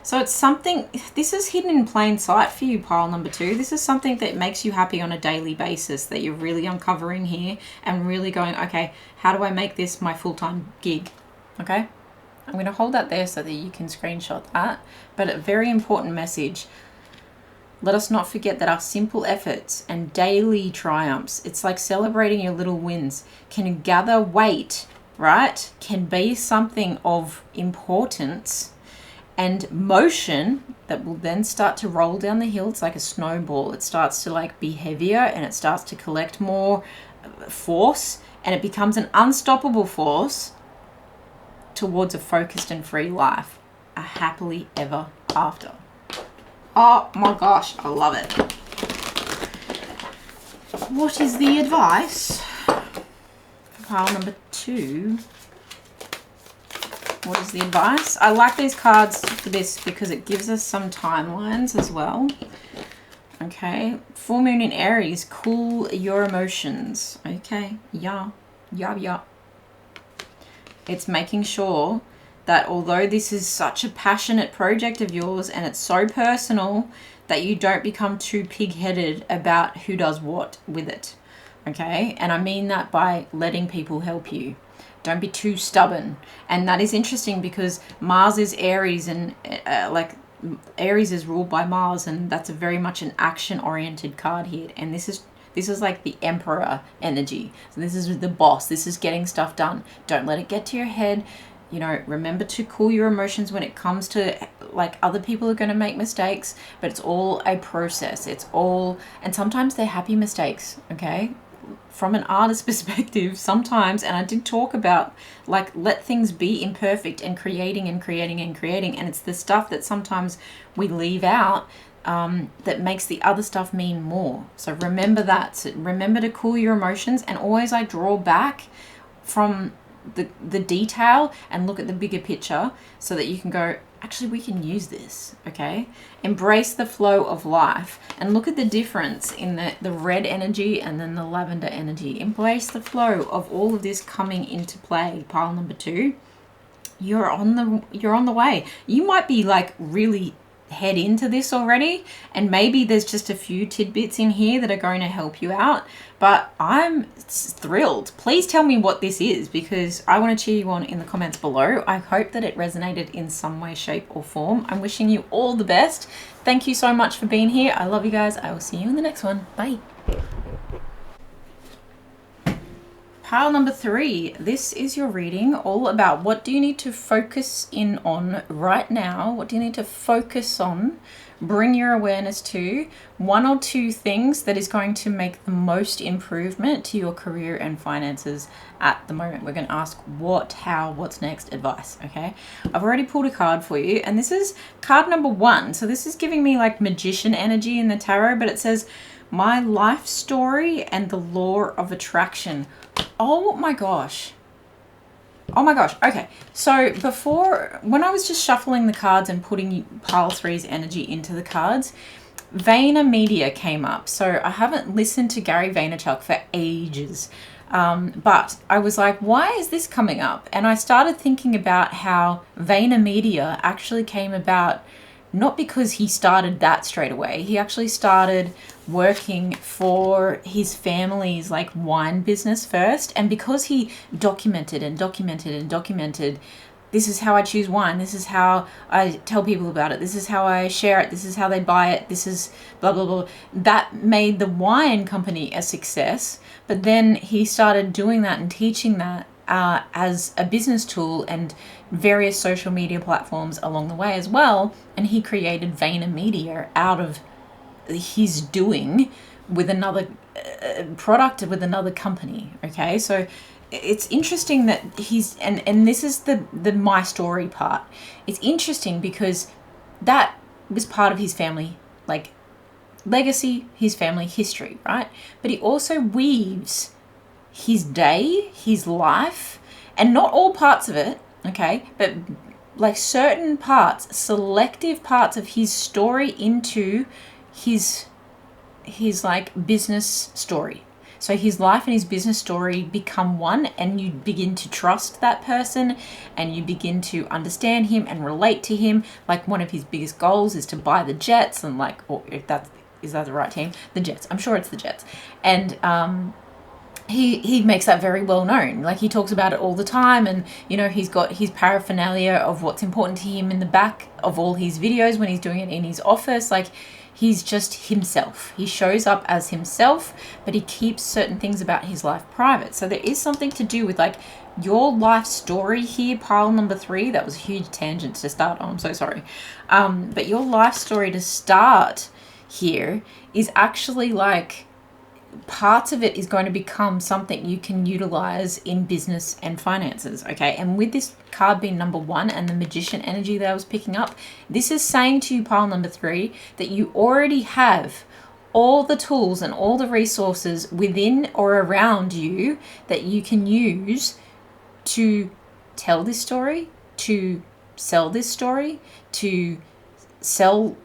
So it's something, this is hidden in plain sight for you, pile number 2. This is something that makes you happy on a daily basis, that you're really uncovering here and really going, okay, how do I make this my full-time gig? Okay, I'm going to hold that there so that you can screenshot that. But a very important message. Let us not forget that our simple efforts and daily triumphs, it's like celebrating your little wins, can gather weight, right? Can be something of importance and motion that will then start to roll down the hill. It's like a snowball. It starts to like be heavier and it starts to collect more force, and it becomes an unstoppable force towards a focused and free life, a happily ever after. Oh my gosh, I love it. What is the advice for pile number 2? What is the advice? I like these cards for this because it gives us some timelines as well. Okay, full moon in Aries, cool your emotions. Okay, yeah. It's making sure that although this is such a passionate project of yours and it's so personal, that you don't become too pig-headed about who does what with it, okay? And I mean that by letting people help you. Don't be too stubborn. And that is interesting because Mars is Aries, and Aries is ruled by Mars, and that's a very much an action-oriented card here. And this is like the Emperor energy. So this is the boss. This is getting stuff done. Don't let it get to your head. You know, remember to cool your emotions when it comes to, like, other people are going to make mistakes, but it's all a process. It's all, and sometimes they're happy mistakes, okay? From an artist's perspective, sometimes, and I did talk about, like, let things be imperfect and creating and creating and creating, and it's the stuff that sometimes we leave out that makes the other stuff mean more. So remember that. So remember to cool your emotions and always, like, draw back from the detail and look at the bigger picture so that you can go, actually, we can use this, okay? Embrace the flow of life and look at the difference in the red energy and then the lavender energy. Embrace the flow of all of this coming into play, pile number 2. You're on the way. You might be like really head into this already, and maybe there's just a few tidbits in here that are going to help you out, but I'm thrilled. Please tell me what this is, because I want to cheer you on in the comments below. I hope that it resonated in some way, shape or form. I'm wishing you all the best. Thank you so much for being here. I love you guys. I will see you in the next one. Bye. Pile number 3, this is your reading all about what do you need to focus in on right now? What do you need to focus on? Bring your awareness to 1 or 2 things that is going to make the most improvement to your career and finances at the moment. We're going to ask what, how, what's next advice, okay? I've already pulled a card for you, and this is card number 1. So this is giving me like magician energy in the tarot, but it says my life story and the law of attraction. Oh my gosh. Oh my gosh. Okay. So before, when I was just shuffling the cards and putting pile 3's energy into the cards, VaynerMedia came up. So I haven't listened to Gary Vaynerchuk for ages. But I was like, why is this coming up? And I started thinking about how VaynerMedia actually came about not because he started that straight away. He actually started working for his family's like wine business first. And because he documented and documented and documented, this is how I choose wine, this is how I tell people about it, this is how I share it, this is how they buy it, this is blah, blah, blah. That made the wine company a success. But then he started doing that and teaching that as a business tool and various social media platforms along the way as well. And he created VaynerMedia out of his doing with another product with another company. Okay, so it's interesting that he's and this is the my story part. It's interesting because that was part of his family like legacy, his family history, right? But he also weaves his day, his life, and not all parts of it, okay, but like certain parts, selective parts of his story into his like business story. So his life and his business story become one, and you begin to trust that person and you begin to understand him and relate to him. Like one of his biggest goals is to buy the Jets, and like, or if that's, is that the right team? The Jets. I'm sure it's the Jets. And he makes that very well known. Like he talks about it all the time, and you know, he's got his paraphernalia of what's important to him in the back of all his videos when he's doing it in his office. Like he's just himself. He shows up as himself, but he keeps certain things about his life private. So there is something to do with like your life story here, pile number 3. That was a huge tangent to start on. I'm so sorry. But your life story to start here is actually like parts of it is going to become something you can utilize in business and finances. Okay, and with this card being number 1 and the magician energy that I was picking up, this is saying to you, pile number 3, that you already have all the tools and all the resources within or around you that you can use to tell this story, to sell this story, to sell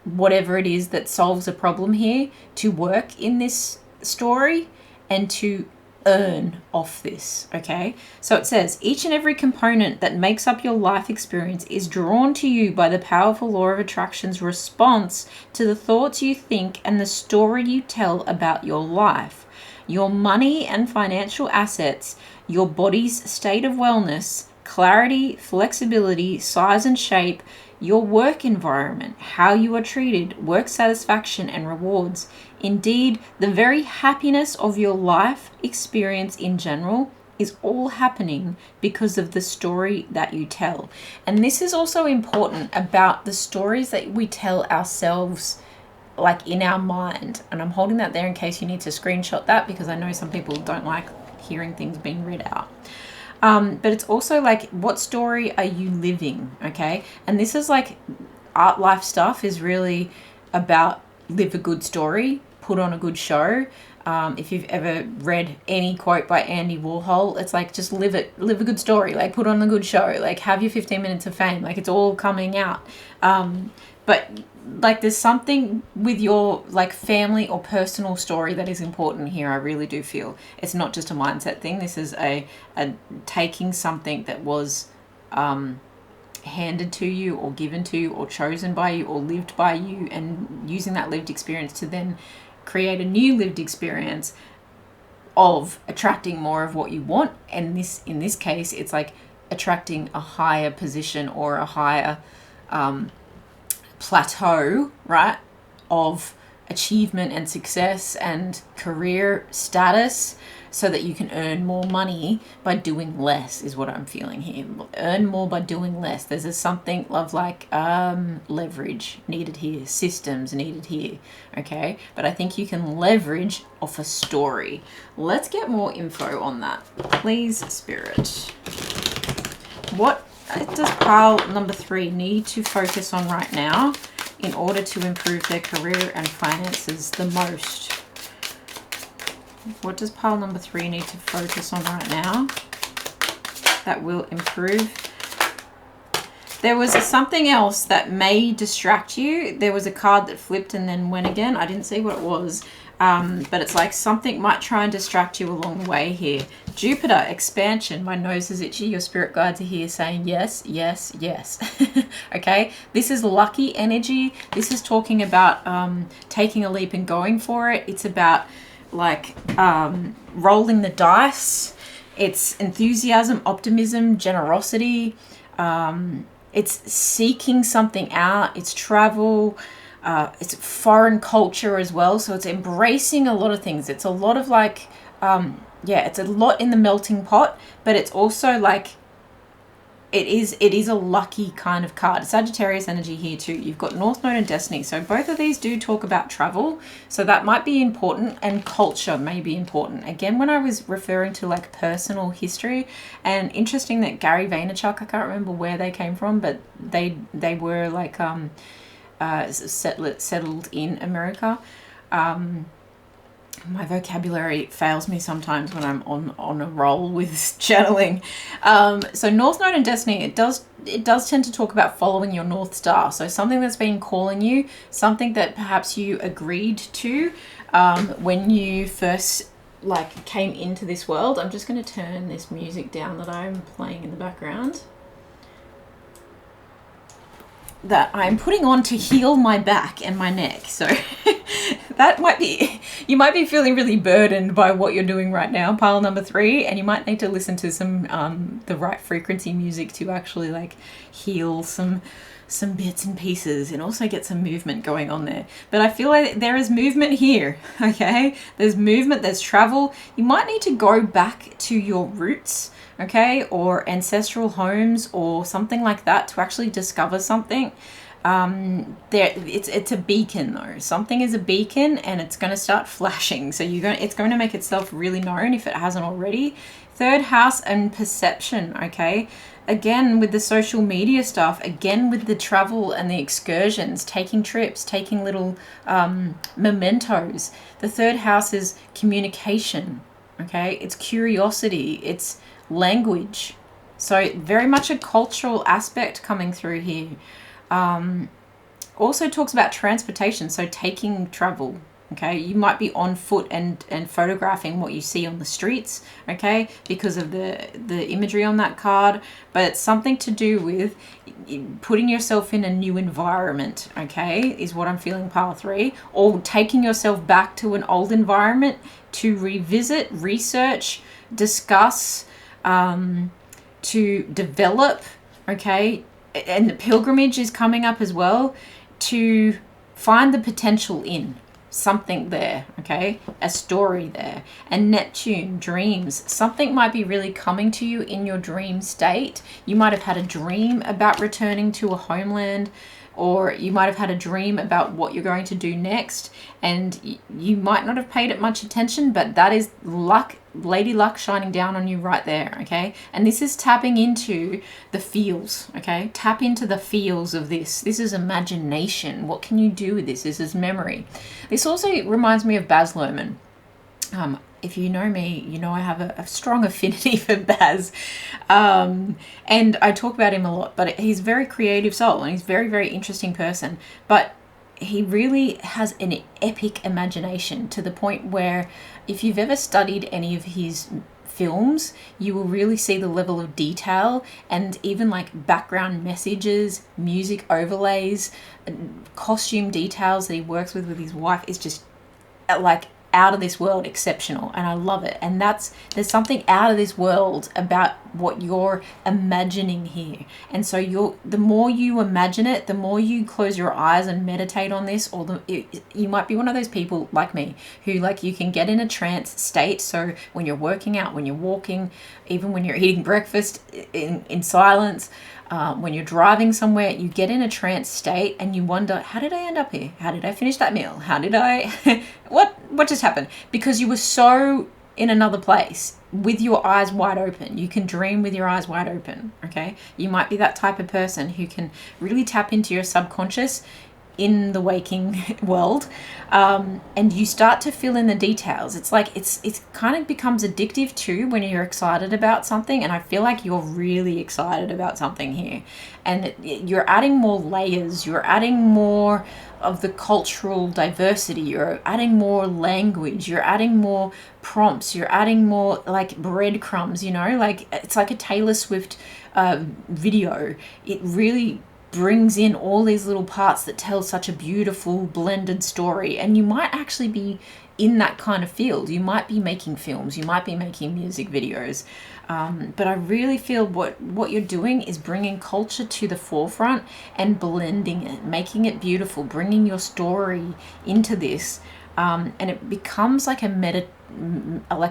whatever it is that solves a problem here, to work in this story and to earn off this. Okay, so it says each and every component that makes up your life experience is drawn to you by the powerful law of attraction's response to the thoughts you think and the story you tell about your life. Your money and financial assets, your body's state of wellness, clarity, flexibility, size and shape, your work environment, how you are treated, work satisfaction and rewards. Indeed, the very happiness of your life experience in general is all happening because of the story that you tell. And this is also important about the stories that we tell ourselves, like in our mind. And I'm holding that there in case you need to screenshot that, because I know some people don't like hearing things being read out. But it's also like, what story are you living? Okay. And this is like art life stuff is really about live a good story, put on a good show. If you've ever read any quote by Andy Warhol, it's like, just live a good story, like put on a good show, like have your 15 minutes of fame, like it's all coming out. But like there's something with your like family or personal story that is important here. I really do feel it's not just a mindset thing. This is a taking something that was handed to you or given to you or chosen by you or lived by you, and using that lived experience to then create a new lived experience of attracting more of what you want. And in this case, it's like attracting a higher position or a higher plateau, right, of achievement and success and career status, so that you can earn more money by doing less, is what I'm feeling here. Earn more by doing less. There's something of like leverage needed here, systems needed here, okay? But I think you can leverage off a story. Let's get more info on that. Please, Spirit. What does pile number 3 need to focus on right now in order to improve their career and finances the most? What does pile number 3 need to focus on right now that will improve There was something else that may distract you. There was a card that flipped and then went again. I didn't see what it was. But it's like something might try and distract you along the way here. Jupiter, expansion. My nose is itchy. Your spirit guides are here saying yes, yes, yes. Okay, this is lucky energy. This is talking about taking a leap and going for it. It's about like rolling the dice. It's enthusiasm, optimism, generosity. It's seeking something out. It's travel. It's foreign culture as well, so it's embracing a lot of things. It's a lot of like it's a lot in the melting pot, but it's also like it is a lucky kind of card. Sagittarius energy here too. You've got North Node and Destiny, so both of these do talk about travel, so that might be important, and culture may be important. Again, when I was referring to like personal history, and interesting that Gary Vaynerchuk, I can't remember where they came from, but they were like settled in America. My vocabulary fails me sometimes when I'm on a roll with channeling. So North Node and Destiny, it does tend to talk about following your North Star. So something that's been calling you, something that perhaps you agreed to when you first like came into this world. I'm just going to turn this music down that I'm playing in the background, that I'm putting on to heal my back and my neck. So that might be, you might be feeling really burdened by what you're doing right now, pile number 3, and you might need to listen to some the right frequency music to actually like heal some bits and pieces, and also get some movement going on there. But I feel like there is movement here, okay? There's movement, there's travel. You might need to go back to your roots, okay, or ancestral homes or something like that to actually discover something. It's a beacon though. Something is a beacon, and it's going to start flashing. So it's going to make itself really known if it hasn't already. Third house and perception, okay? Again, with the social media stuff, again, with the travel and the excursions, taking trips, taking little mementos. The third house is communication, okay? It's curiosity, it's language. So very much a cultural aspect coming through here. Also talks about transportation, so taking travel. Okay, you might be on foot and photographing what you see on the streets, okay, because of the imagery on that card, but it's something to do with putting yourself in a new environment, okay, is what I'm feeling, pile 3, or taking yourself back to an old environment to revisit, research, discuss, to develop, okay, and the pilgrimage is coming up as well, to find the potential in something there, okay, a story there. And Neptune, dreams, something might be really coming to you in your dream state. You might have had a dream about returning to a homeland, or you might have had a dream about what you're going to do next, and you might not have paid it much attention, but that is luck, lady luck shining down on you right there, okay? And this is tapping into the feels, okay? Tap into the feels of this. This is imagination. What can you do with this? This is memory. This also reminds me of Baz Luhrmann. If you know me, you know I have a strong affinity for Baz. And I talk about him a lot, but he's a very creative soul, and he's a very, very interesting person. But he really has an epic imagination, to the point where if you've ever studied any of his films, you will really see the level of detail, and even like background messages, music overlays, costume details that he works with his wife is just like out of this world exceptional, and I love it. And there's something out of this world about what you're imagining here. And so the more you imagine it, the more you close your eyes and meditate on this, or you might be one of those people like me who like you can get in a trance state. So when you're working out, when you're walking, even when you're eating breakfast in silence, when you're driving somewhere, you get in a trance state and you wonder, how did I end up here? How did I finish that meal? How did I, what just happened? Because you were so in another place with your eyes wide open. You can dream with your eyes wide open, okay? You might be that type of person who can really tap into your subconscious in the waking world, and you start to fill in the details. It's like it's kind of becomes addictive too when you're excited about something, and I feel like you're really excited about something here, and you're adding more layers, you're adding more of the cultural diversity, you're adding more language, you're adding more prompts, you're adding more like breadcrumbs, you know, like it's like a Taylor Swift video. It really brings in all these little parts that tell such a beautiful blended story, and you might actually be in that kind of field. You might be making films, you might be making music videos, but I really feel what you're doing is bringing culture to the forefront and blending it, making it beautiful, bringing your story into this, and it becomes like a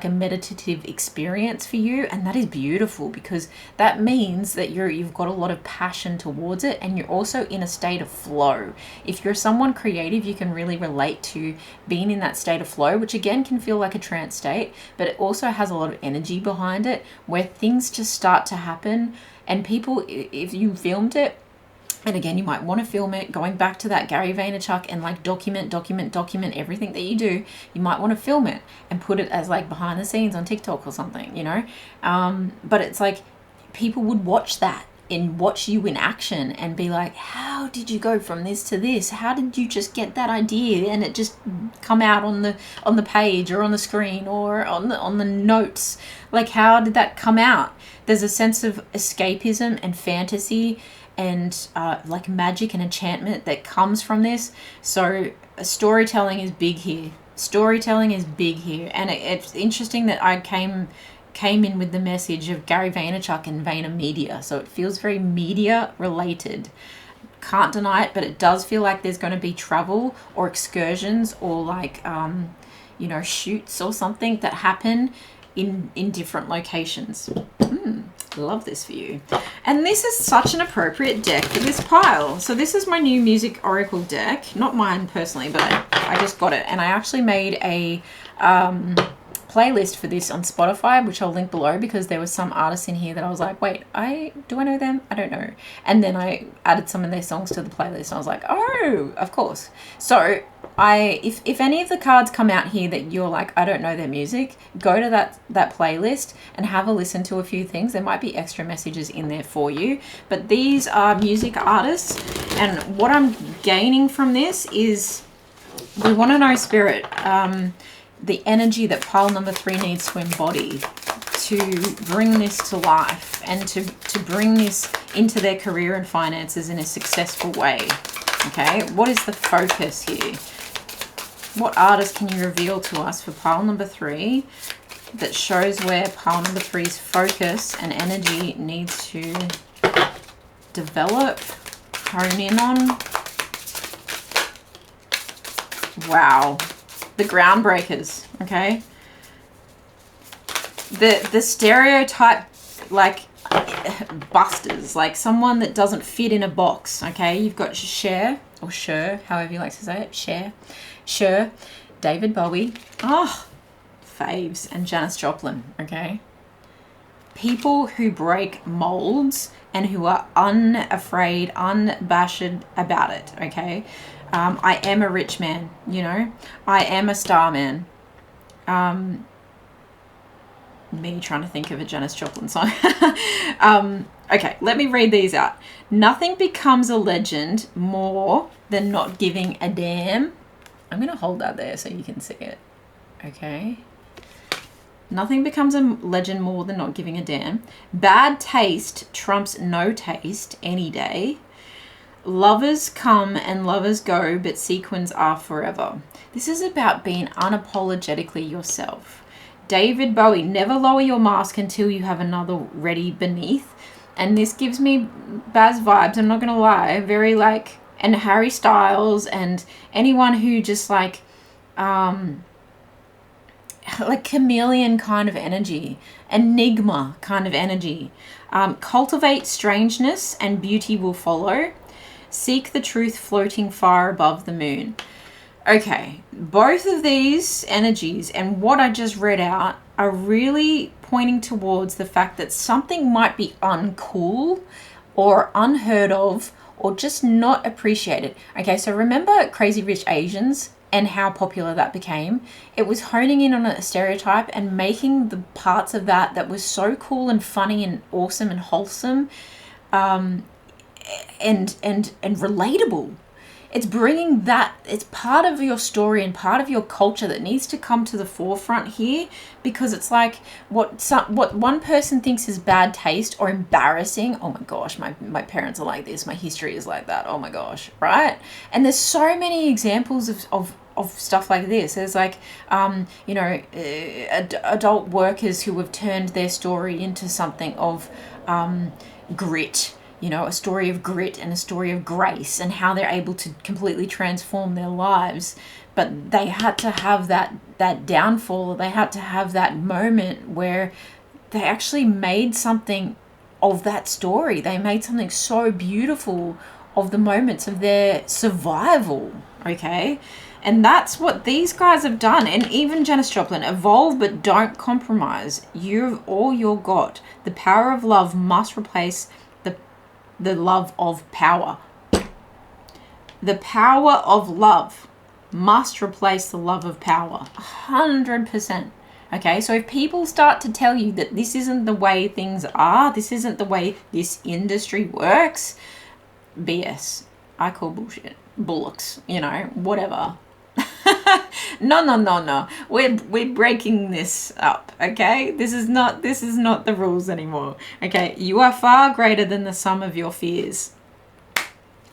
meditative experience for you, and that is beautiful because that means that you've got a lot of passion towards it, and you're also in a state of flow. If you're someone creative, you can really relate to being in that state of flow, which again can feel like a trance state, but it also has a lot of energy behind it where things just start to happen. And people, if you filmed it, and again, you might want to film it, going back to that Gary Vaynerchuk and like document everything that you do. You might want to film it and put it as like behind the scenes on TikTok or something, you know? But it's like people would watch that and watch you in action and be like, how did you go from this to this? How did you just get that idea and it just come out on the page or on the screen or on the notes? Like, how did that come out? There's a sense of escapism and fantasy and like magic and enchantment that comes from this. So storytelling is big here. And it's interesting that I came in with the message of Gary Vaynerchuk and VaynerMedia, so it feels very media related. Can't deny it, but it does feel like there's going to be travel or excursions or like shoots or something that happen in different locations. Love this for you. And this is such an appropriate deck for this pile. So this is my new music oracle deck, not mine personally, but I just got it, and I actually made a playlist for this on Spotify, which I'll link below, because there was some artists in here that I was like, wait, do I know them? I don't know. And then I added some of their songs to the playlist, and I was like, oh, of course. So if any of the cards come out here that you're like, I don't know their music, go to that playlist and have a listen to a few things. There might be extra messages in there for you, but these are music artists, and what I'm gaining from this is we want to know, Spirit, the energy that pile number 3 needs to embody to bring this to life and to bring this into their career and finances in a successful way. Okay, what is the focus here? What artist can you reveal to us for pile number 3 that shows where pile number 3's focus and energy needs to develop, hone in on? Wow. The groundbreakers, okay? The stereotype, like, busters, like someone that doesn't fit in a box, okay? You've got Cher, or Cher, however you like to say it, Cher, David Bowie, faves, and Janis Joplin, okay? People who break molds and who are unafraid, unabashed about it, okay? I am a rich man, you know? I am a star man. Me trying to think of a Janis Joplin song. Okay, let me read these out. Nothing becomes a legend more than not giving a damn. I'm going to hold that there so you can see it. Okay. Nothing becomes a legend more than not giving a damn. Bad taste trumps no taste any day. Lovers come and lovers go, but sequins are forever. This is about being unapologetically yourself. David Bowie, never lower your mask until you have another ready beneath. And this gives me Baz vibes, I'm not going to lie. Very like, and Harry Styles and anyone who just like chameleon kind of energy, enigma kind of energy. Cultivate strangeness and beauty will follow. Seek the truth floating far above the moon. Okay, both of these energies and what I just read out are really pointing towards the fact that something might be uncool or unheard of or just not appreciated. Okay, so remember Crazy Rich Asians and how popular that became? It was honing in on a stereotype and making the parts of that was so cool and funny and awesome and wholesome, and relatable. It's bringing that, it's part of your story and part of your culture that needs to come to the forefront here, because it's like what one person thinks is bad taste or embarrassing. Oh my gosh, my parents are like this, my history is like that. Oh my gosh, right? And there's so many examples of stuff like this. There's like, adult workers who have turned their story into something of grit, a story of grit and a story of grace, and how they're able to completely transform their lives. But they had to have that downfall. They had to have that moment where they actually made something of that story. They made something so beautiful of the moments of their survival, okay? And that's what these guys have done. And even Janis Joplin, evolve but don't compromise. You've all you're got. The power of love must replace the love of power. The power of love must replace the love of power. 100%. Okay, so if people start to tell you that this isn't the way things are, this isn't the way this industry works, BS. I call bullshit. Bullocks, whatever. No. We're breaking this up, okay? This is not the rules anymore. Okay, you are far greater than the sum of your fears.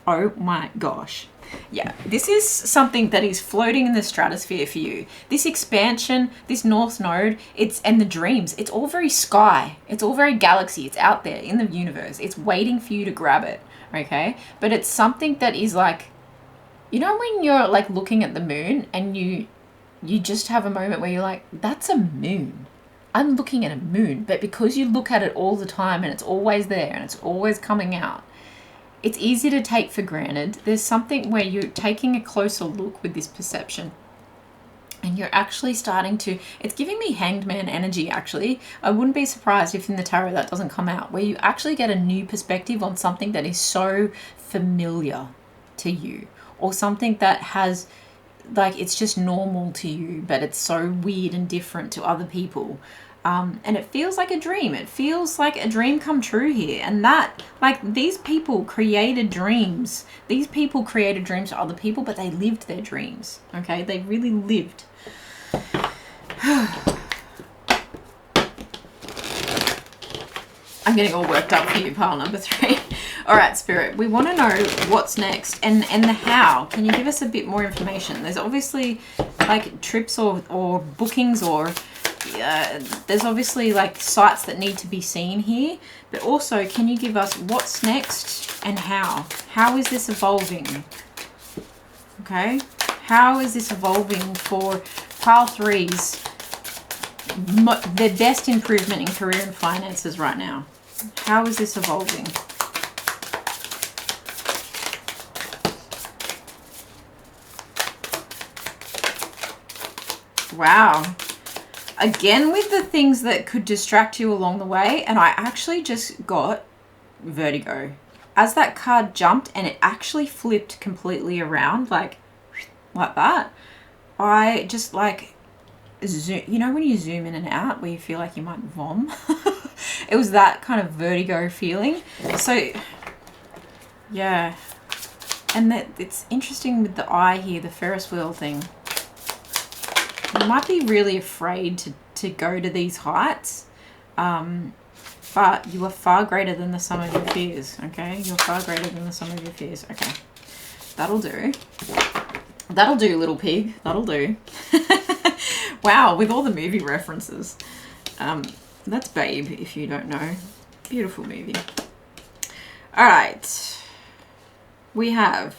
Oh my gosh. Yeah, this is something that is floating in the stratosphere for you. This expansion, this North Node, and the dreams, it's all very sky. It's all very galaxy. It's out there in the universe. It's waiting for you to grab it, okay? But it's something that is like, when you're like looking at the moon and you just have a moment where you're like, that's a moon. I'm looking at a moon. But because you look at it all the time and it's always there and it's always coming out, it's easy to take for granted. There's something where you're taking a closer look with this perception. And you're actually starting to, it's giving me Hanged Man energy, actually. I wouldn't be surprised if in the tarot that doesn't come out, where you actually get a new perspective on something that is so familiar to you, or something that has, like, it's just normal to you, but it's so weird and different to other people. And it feels like a dream. It feels like a dream come true here. And that, like, these people created dreams. These people created dreams for other people, but they lived their dreams, okay? They really lived. I'm getting all worked up for you, pile number 3. All right, Spirit, we want to know what's next and the how. Can you give us a bit more information? There's obviously like trips or bookings, or there's obviously like sites that need to be seen here. But also, can you give us what's next and how? How is this evolving? Okay, how is this evolving for pile 3s? Their best improvement in career and finances right now. How is this evolving? Wow. Again with the things that could distract you along the way, and I actually just got vertigo. As that card jumped and it actually flipped completely around, like that, I just like zoom, when you zoom in and out where you feel like you might vom. It was that kind of vertigo feeling. So yeah, and that it's interesting with the eye here, the Ferris wheel thing. You might be really afraid to go to these heights, but you are far greater than the sum of your fears, okay? You're far greater than the sum of your fears. Okay, that'll do. That'll do, little pig. That'll do. Wow, with all the movie references. That's Babe, if you don't know. Beautiful movie. All right. We have...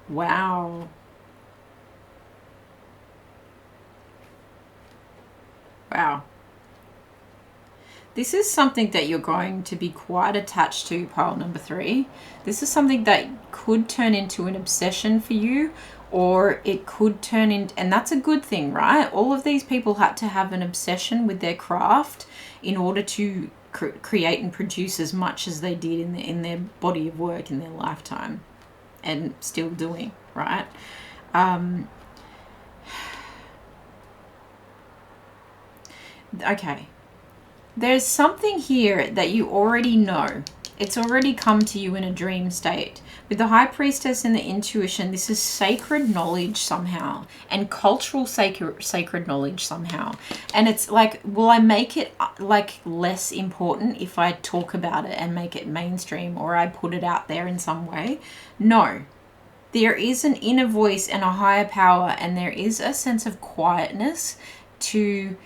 Wow. Wow. This is something that you're going to be quite attached to, pile number 3. This is something that could turn into an obsession for you, or it could turn into, and that's a good thing, right? All of these people had to have an obsession with their craft in order to create and produce as much as they did in their body of work in their lifetime, and still doing, right? Okay, there's something here that you already know. It's already come to you in a dream state. With the High Priestess and the intuition, this is sacred knowledge somehow, and cultural sacred knowledge somehow. And it's like, will I make it like less important if I talk about it and make it mainstream, or I put it out there in some way? No. There is an inner voice and a higher power, and there is a sense of quietness to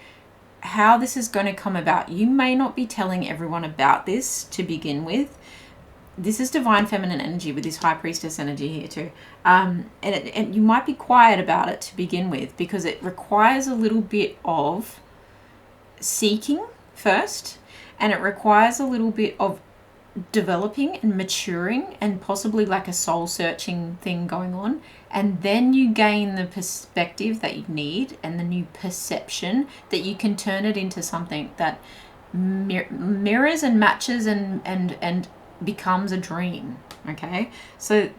how this is going to come about. You may not be telling everyone about this to begin with. This is divine feminine energy with this High Priestess energy here too. And you might be quiet about it to begin with, because it requires a little bit of seeking first, and it requires a little bit of developing and maturing, and possibly like a soul searching thing going on, and then you gain the perspective that you need and the new perception that you can turn it into something that mirrors and matches and becomes a dream. Okay, so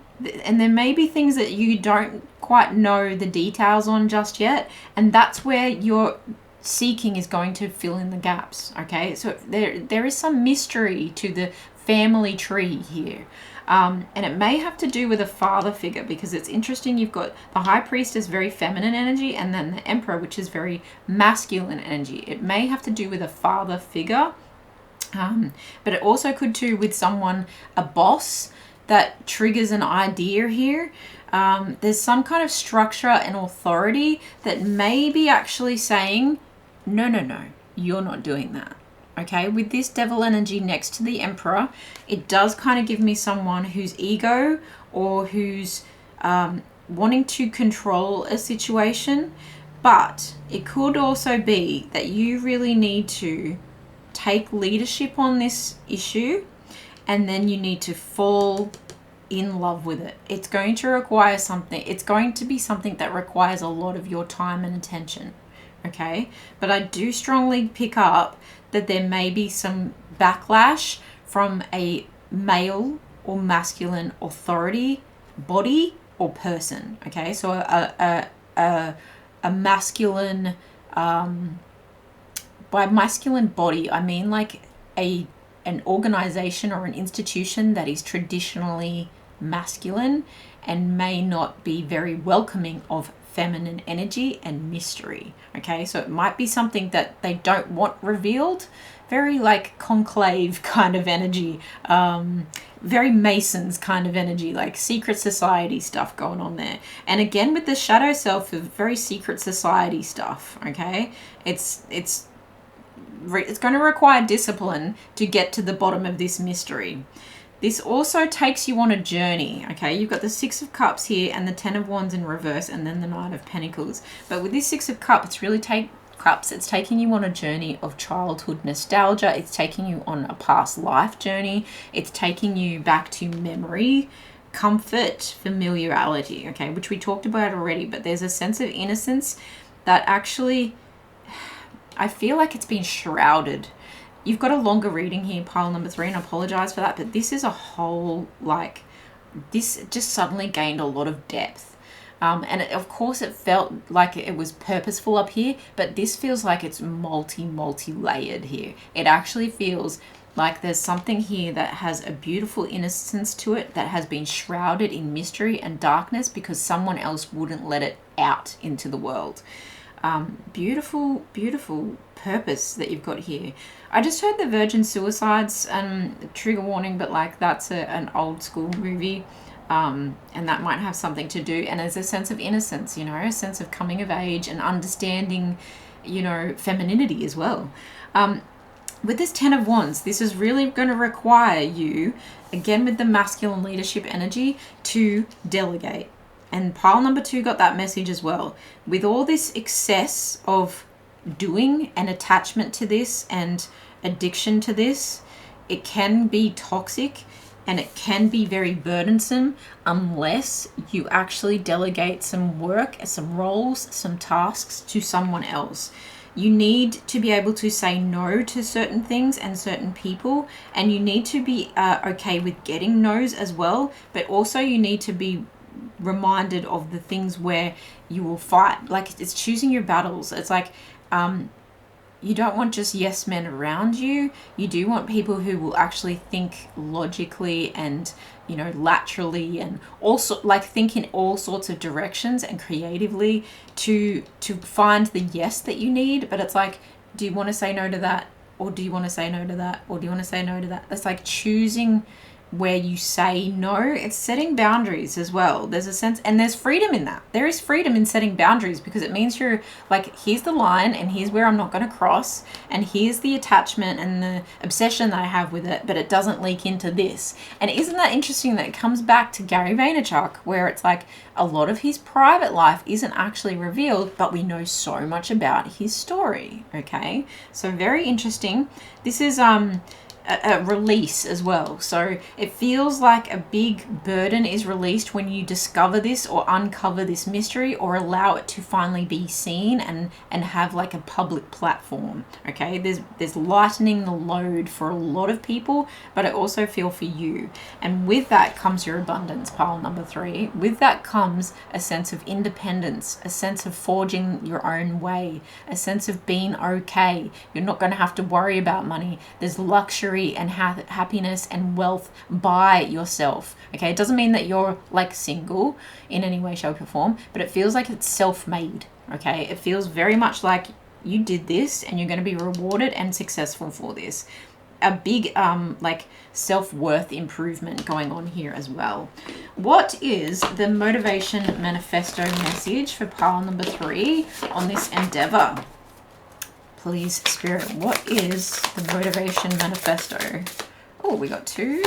and there may be things that you don't quite know the details on just yet, and that's where your seeking is going to fill in the gaps. Okay, so there is some mystery to the family tree here, and it may have to do with a father figure, because it's interesting. You've got the High Priestess, very feminine energy, and then the Emperor, which is very masculine energy. It may have to do with a father figure, but it also could do with someone, a boss, that triggers an idea here. There's some kind of structure and authority that may be actually saying, no, you're not doing that. Okay, with this devil energy next to the Emperor, it does kind of give me someone whose ego, or who's wanting to control a situation. But it could also be that you really need to take leadership on this issue, and then you need to fall in love with it. It's going to require something. It's going to be something that requires a lot of your time and attention. Okay, but I do strongly pick up that there may be some backlash from a male or masculine authority, body or person. Okay, so a masculine, by masculine body I mean like an organization or an institution that is traditionally masculine and may not be very welcoming of feminine energy and mystery. Okay, so it might be something that they don't want revealed, very like conclave kind of energy, very Masons kind of energy, like secret society stuff going on there. And again, with the shadow self, very secret society stuff. Okay, it's going to require discipline to get to the bottom of this mystery. This also takes you on a journey. Okay, you've got the Six of Cups here and the Ten of Wands in reverse, and then the Knight of Pentacles. But with this Six of Cups, it's really it's taking you on a journey of childhood nostalgia. It's taking you on a past life journey. It's taking you back to memory, comfort, familiarity, okay, which we talked about already. But there's a sense of innocence that actually, I feel like it's been shrouded. You've got a longer reading here, pile number 3, and I apologize for that, but this is a whole, like, this just suddenly gained a lot of depth. And of course it felt like it was purposeful up here, but this feels like it's multi-layered here. It actually feels like there's something here that has a beautiful innocence to it that has been shrouded in mystery and darkness because someone else wouldn't let it out into the world. Beautiful purpose that you've got here. I just heard the Virgin Suicides, trigger warning, but like that's an old school movie, and that might have something to do. And there's a sense of innocence, you know, a sense of coming of age and understanding, you know, femininity as well. With this Ten of Wands, this is really going to require you, again with the masculine leadership energy, to delegate. And pile number 2 got that message as well. With all this excess of doing and attachment to this and addiction to this, it can be toxic and it can be very burdensome unless you actually delegate some work, some roles, some tasks to someone else. you need to be able to say no to certain things and certain people, and you need to be okay with getting no's as well, but also you need to be reminded of the things where you will fight. Like, it's choosing your battles. It's like, you don't want just yes men around you. You do want people who will actually think logically and, you know, laterally, and also like think in all sorts of directions and creatively to find the yes that you need. But it's like, do you want to say no to that? Or do you want to say no to that? Or do you want to say no to that? It's like choosing where you say no. It's setting boundaries as well. There's a sense, and there's freedom in that. There is freedom in setting boundaries, because it means you're like, here's the line and here's where I'm not going to cross, and here's the attachment and the obsession that I have with it, but it doesn't leak into this. And isn't that interesting that it comes back to Gary Vaynerchuk, where it's like a lot of his private life isn't actually revealed, but we know so much about his story. Okay, so very interesting. This is a release as well. So it feels like a big burden is released when you discover this or uncover this mystery, or allow it to finally be seen and have like a public platform. Okay, there's lightening the load for a lot of people, but I also feel for you. And with that comes your abundance, pile number 3. With that comes a sense of independence, a sense of forging your own way, a sense of being okay. You're not going to have to worry about money. There's luxury and happiness and wealth by yourself. Okay, it doesn't mean that you're like single in any way, shape or form, but it feels like it's self-made. Okay, it feels very much like you did this and you're going to be rewarded and successful for this. A big like self-worth improvement going on here as well. What is the motivation manifesto message for pile number 3 on this endeavor? Please, Spirit, what is the motivation manifesto? Oh, we got 2.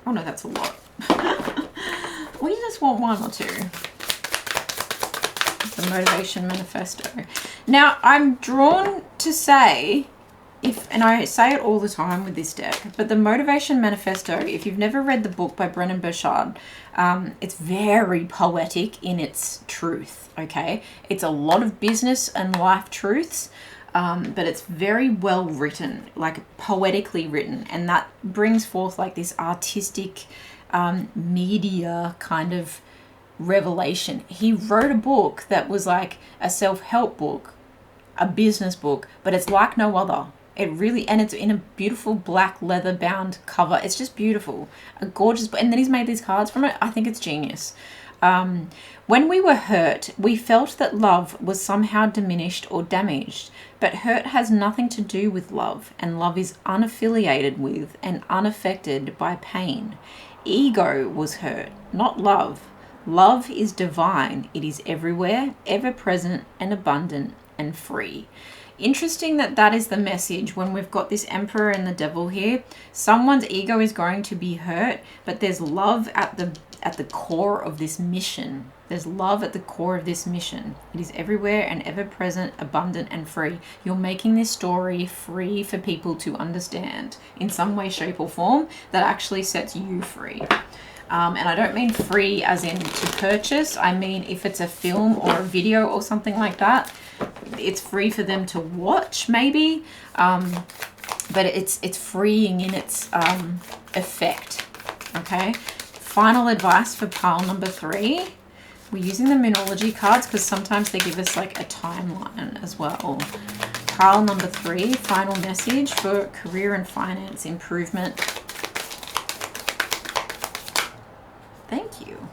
Oh no, that's a lot. We just want 1 or 2. The motivation manifesto. Now, I'm drawn to say, and I say it all the time with this deck, but the motivation manifesto, if you've never read the book by Brendon Burchard, it's very poetic in its truth. Okay, it's a lot of business and life truths, but it's very well written, like poetically written, and that brings forth like this artistic media kind of revelation. He wrote a book that was like a self-help book, a business book, but it's like no other. It really, and it's in a beautiful black leather bound cover. It's just beautiful, a gorgeous, and then he's made these cards from it. I think it's genius. When we were hurt, we felt that love was somehow diminished or damaged, but hurt has nothing to do with love, and love is unaffiliated with and unaffected by pain. Ego was hurt, not love. Love is divine. It is everywhere, ever present and abundant and free. Interesting that that is the message when we've got this Emperor and the Devil here. Someone's ego is going to be hurt, but there's love at the core of this mission. There's love at the core of this mission. It is everywhere and ever present, abundant and free. You're making this story free for people to understand in some way, shape or form that actually sets you free. And I don't mean free as in to purchase. I mean, if it's a film or a video or something like that, it's free for them to watch maybe, but it's freeing in its effect. Okay, final advice for pile number 3. We're using the Moonology cards because sometimes they give us like a timeline as well. Pile number 3, final message for career and finance improvement. Thank you.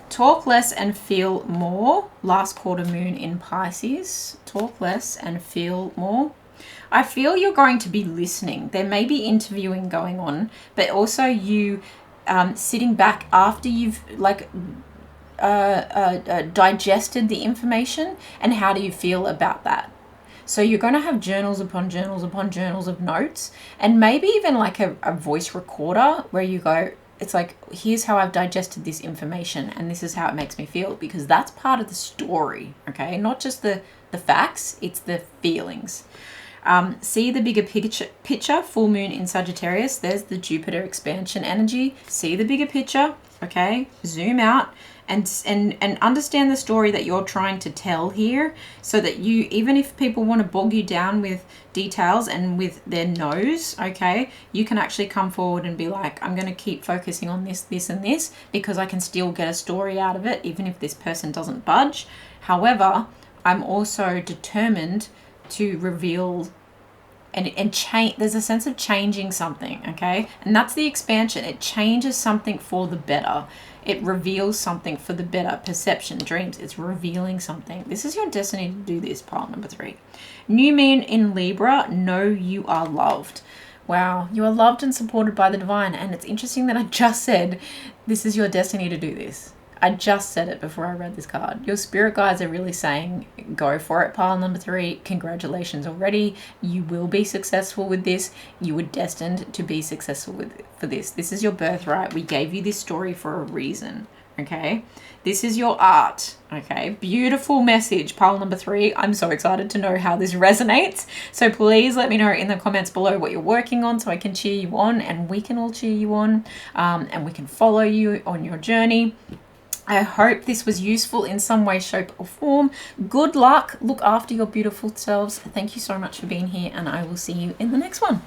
Talk less and feel more. Last quarter moon in Pisces. Talk less and feel more. I feel you're going to be listening. There may be interviewing going on, but also you sitting back after you've like digested the information, and how do you feel about that? So you're going to have journals upon journals upon journals of notes, and maybe even like a voice recorder where you go, it's like, here's how I've digested this information and this is how it makes me feel, because that's part of the story, okay? Not just the facts, it's the feelings. See the bigger picture, full moon in Sagittarius. There's the Jupiter expansion energy. See the bigger picture, okay? Zoom out and understand the story that you're trying to tell here, so that you, even if people want to bog you down with details and with their nose, okay, you can actually come forward and be like, I'm going to keep focusing on this, this, and this, because I can still get a story out of it, even if this person doesn't budge. However, I'm also determined to reveal and change. There's a sense of changing something, okay? And that's the expansion. It changes something for the better. It reveals something for the better. Perception, dreams, it's revealing something. This is your destiny to do this, pile number 3. New moon in Libra, know you are loved. Wow, you are loved and supported by the divine. And it's interesting that I just said, this is your destiny to do this. I just said it before I read this card. Your spirit guides are really saying, go for it, pile number 3. Congratulations already. You will be successful with this. You were destined to be successful for this. This is your birthright. We gave you this story for a reason, okay? This is your art, okay? Beautiful message, pile number 3. I'm so excited to know how this resonates. So please let me know in the comments below what you're working on, so I can cheer you on and we can all cheer you on, and we can follow you on your journey. I hope this was useful in some way, shape, or form. Good luck. Look after your beautiful selves. Thank you so much for being here, and I will see you in the next one.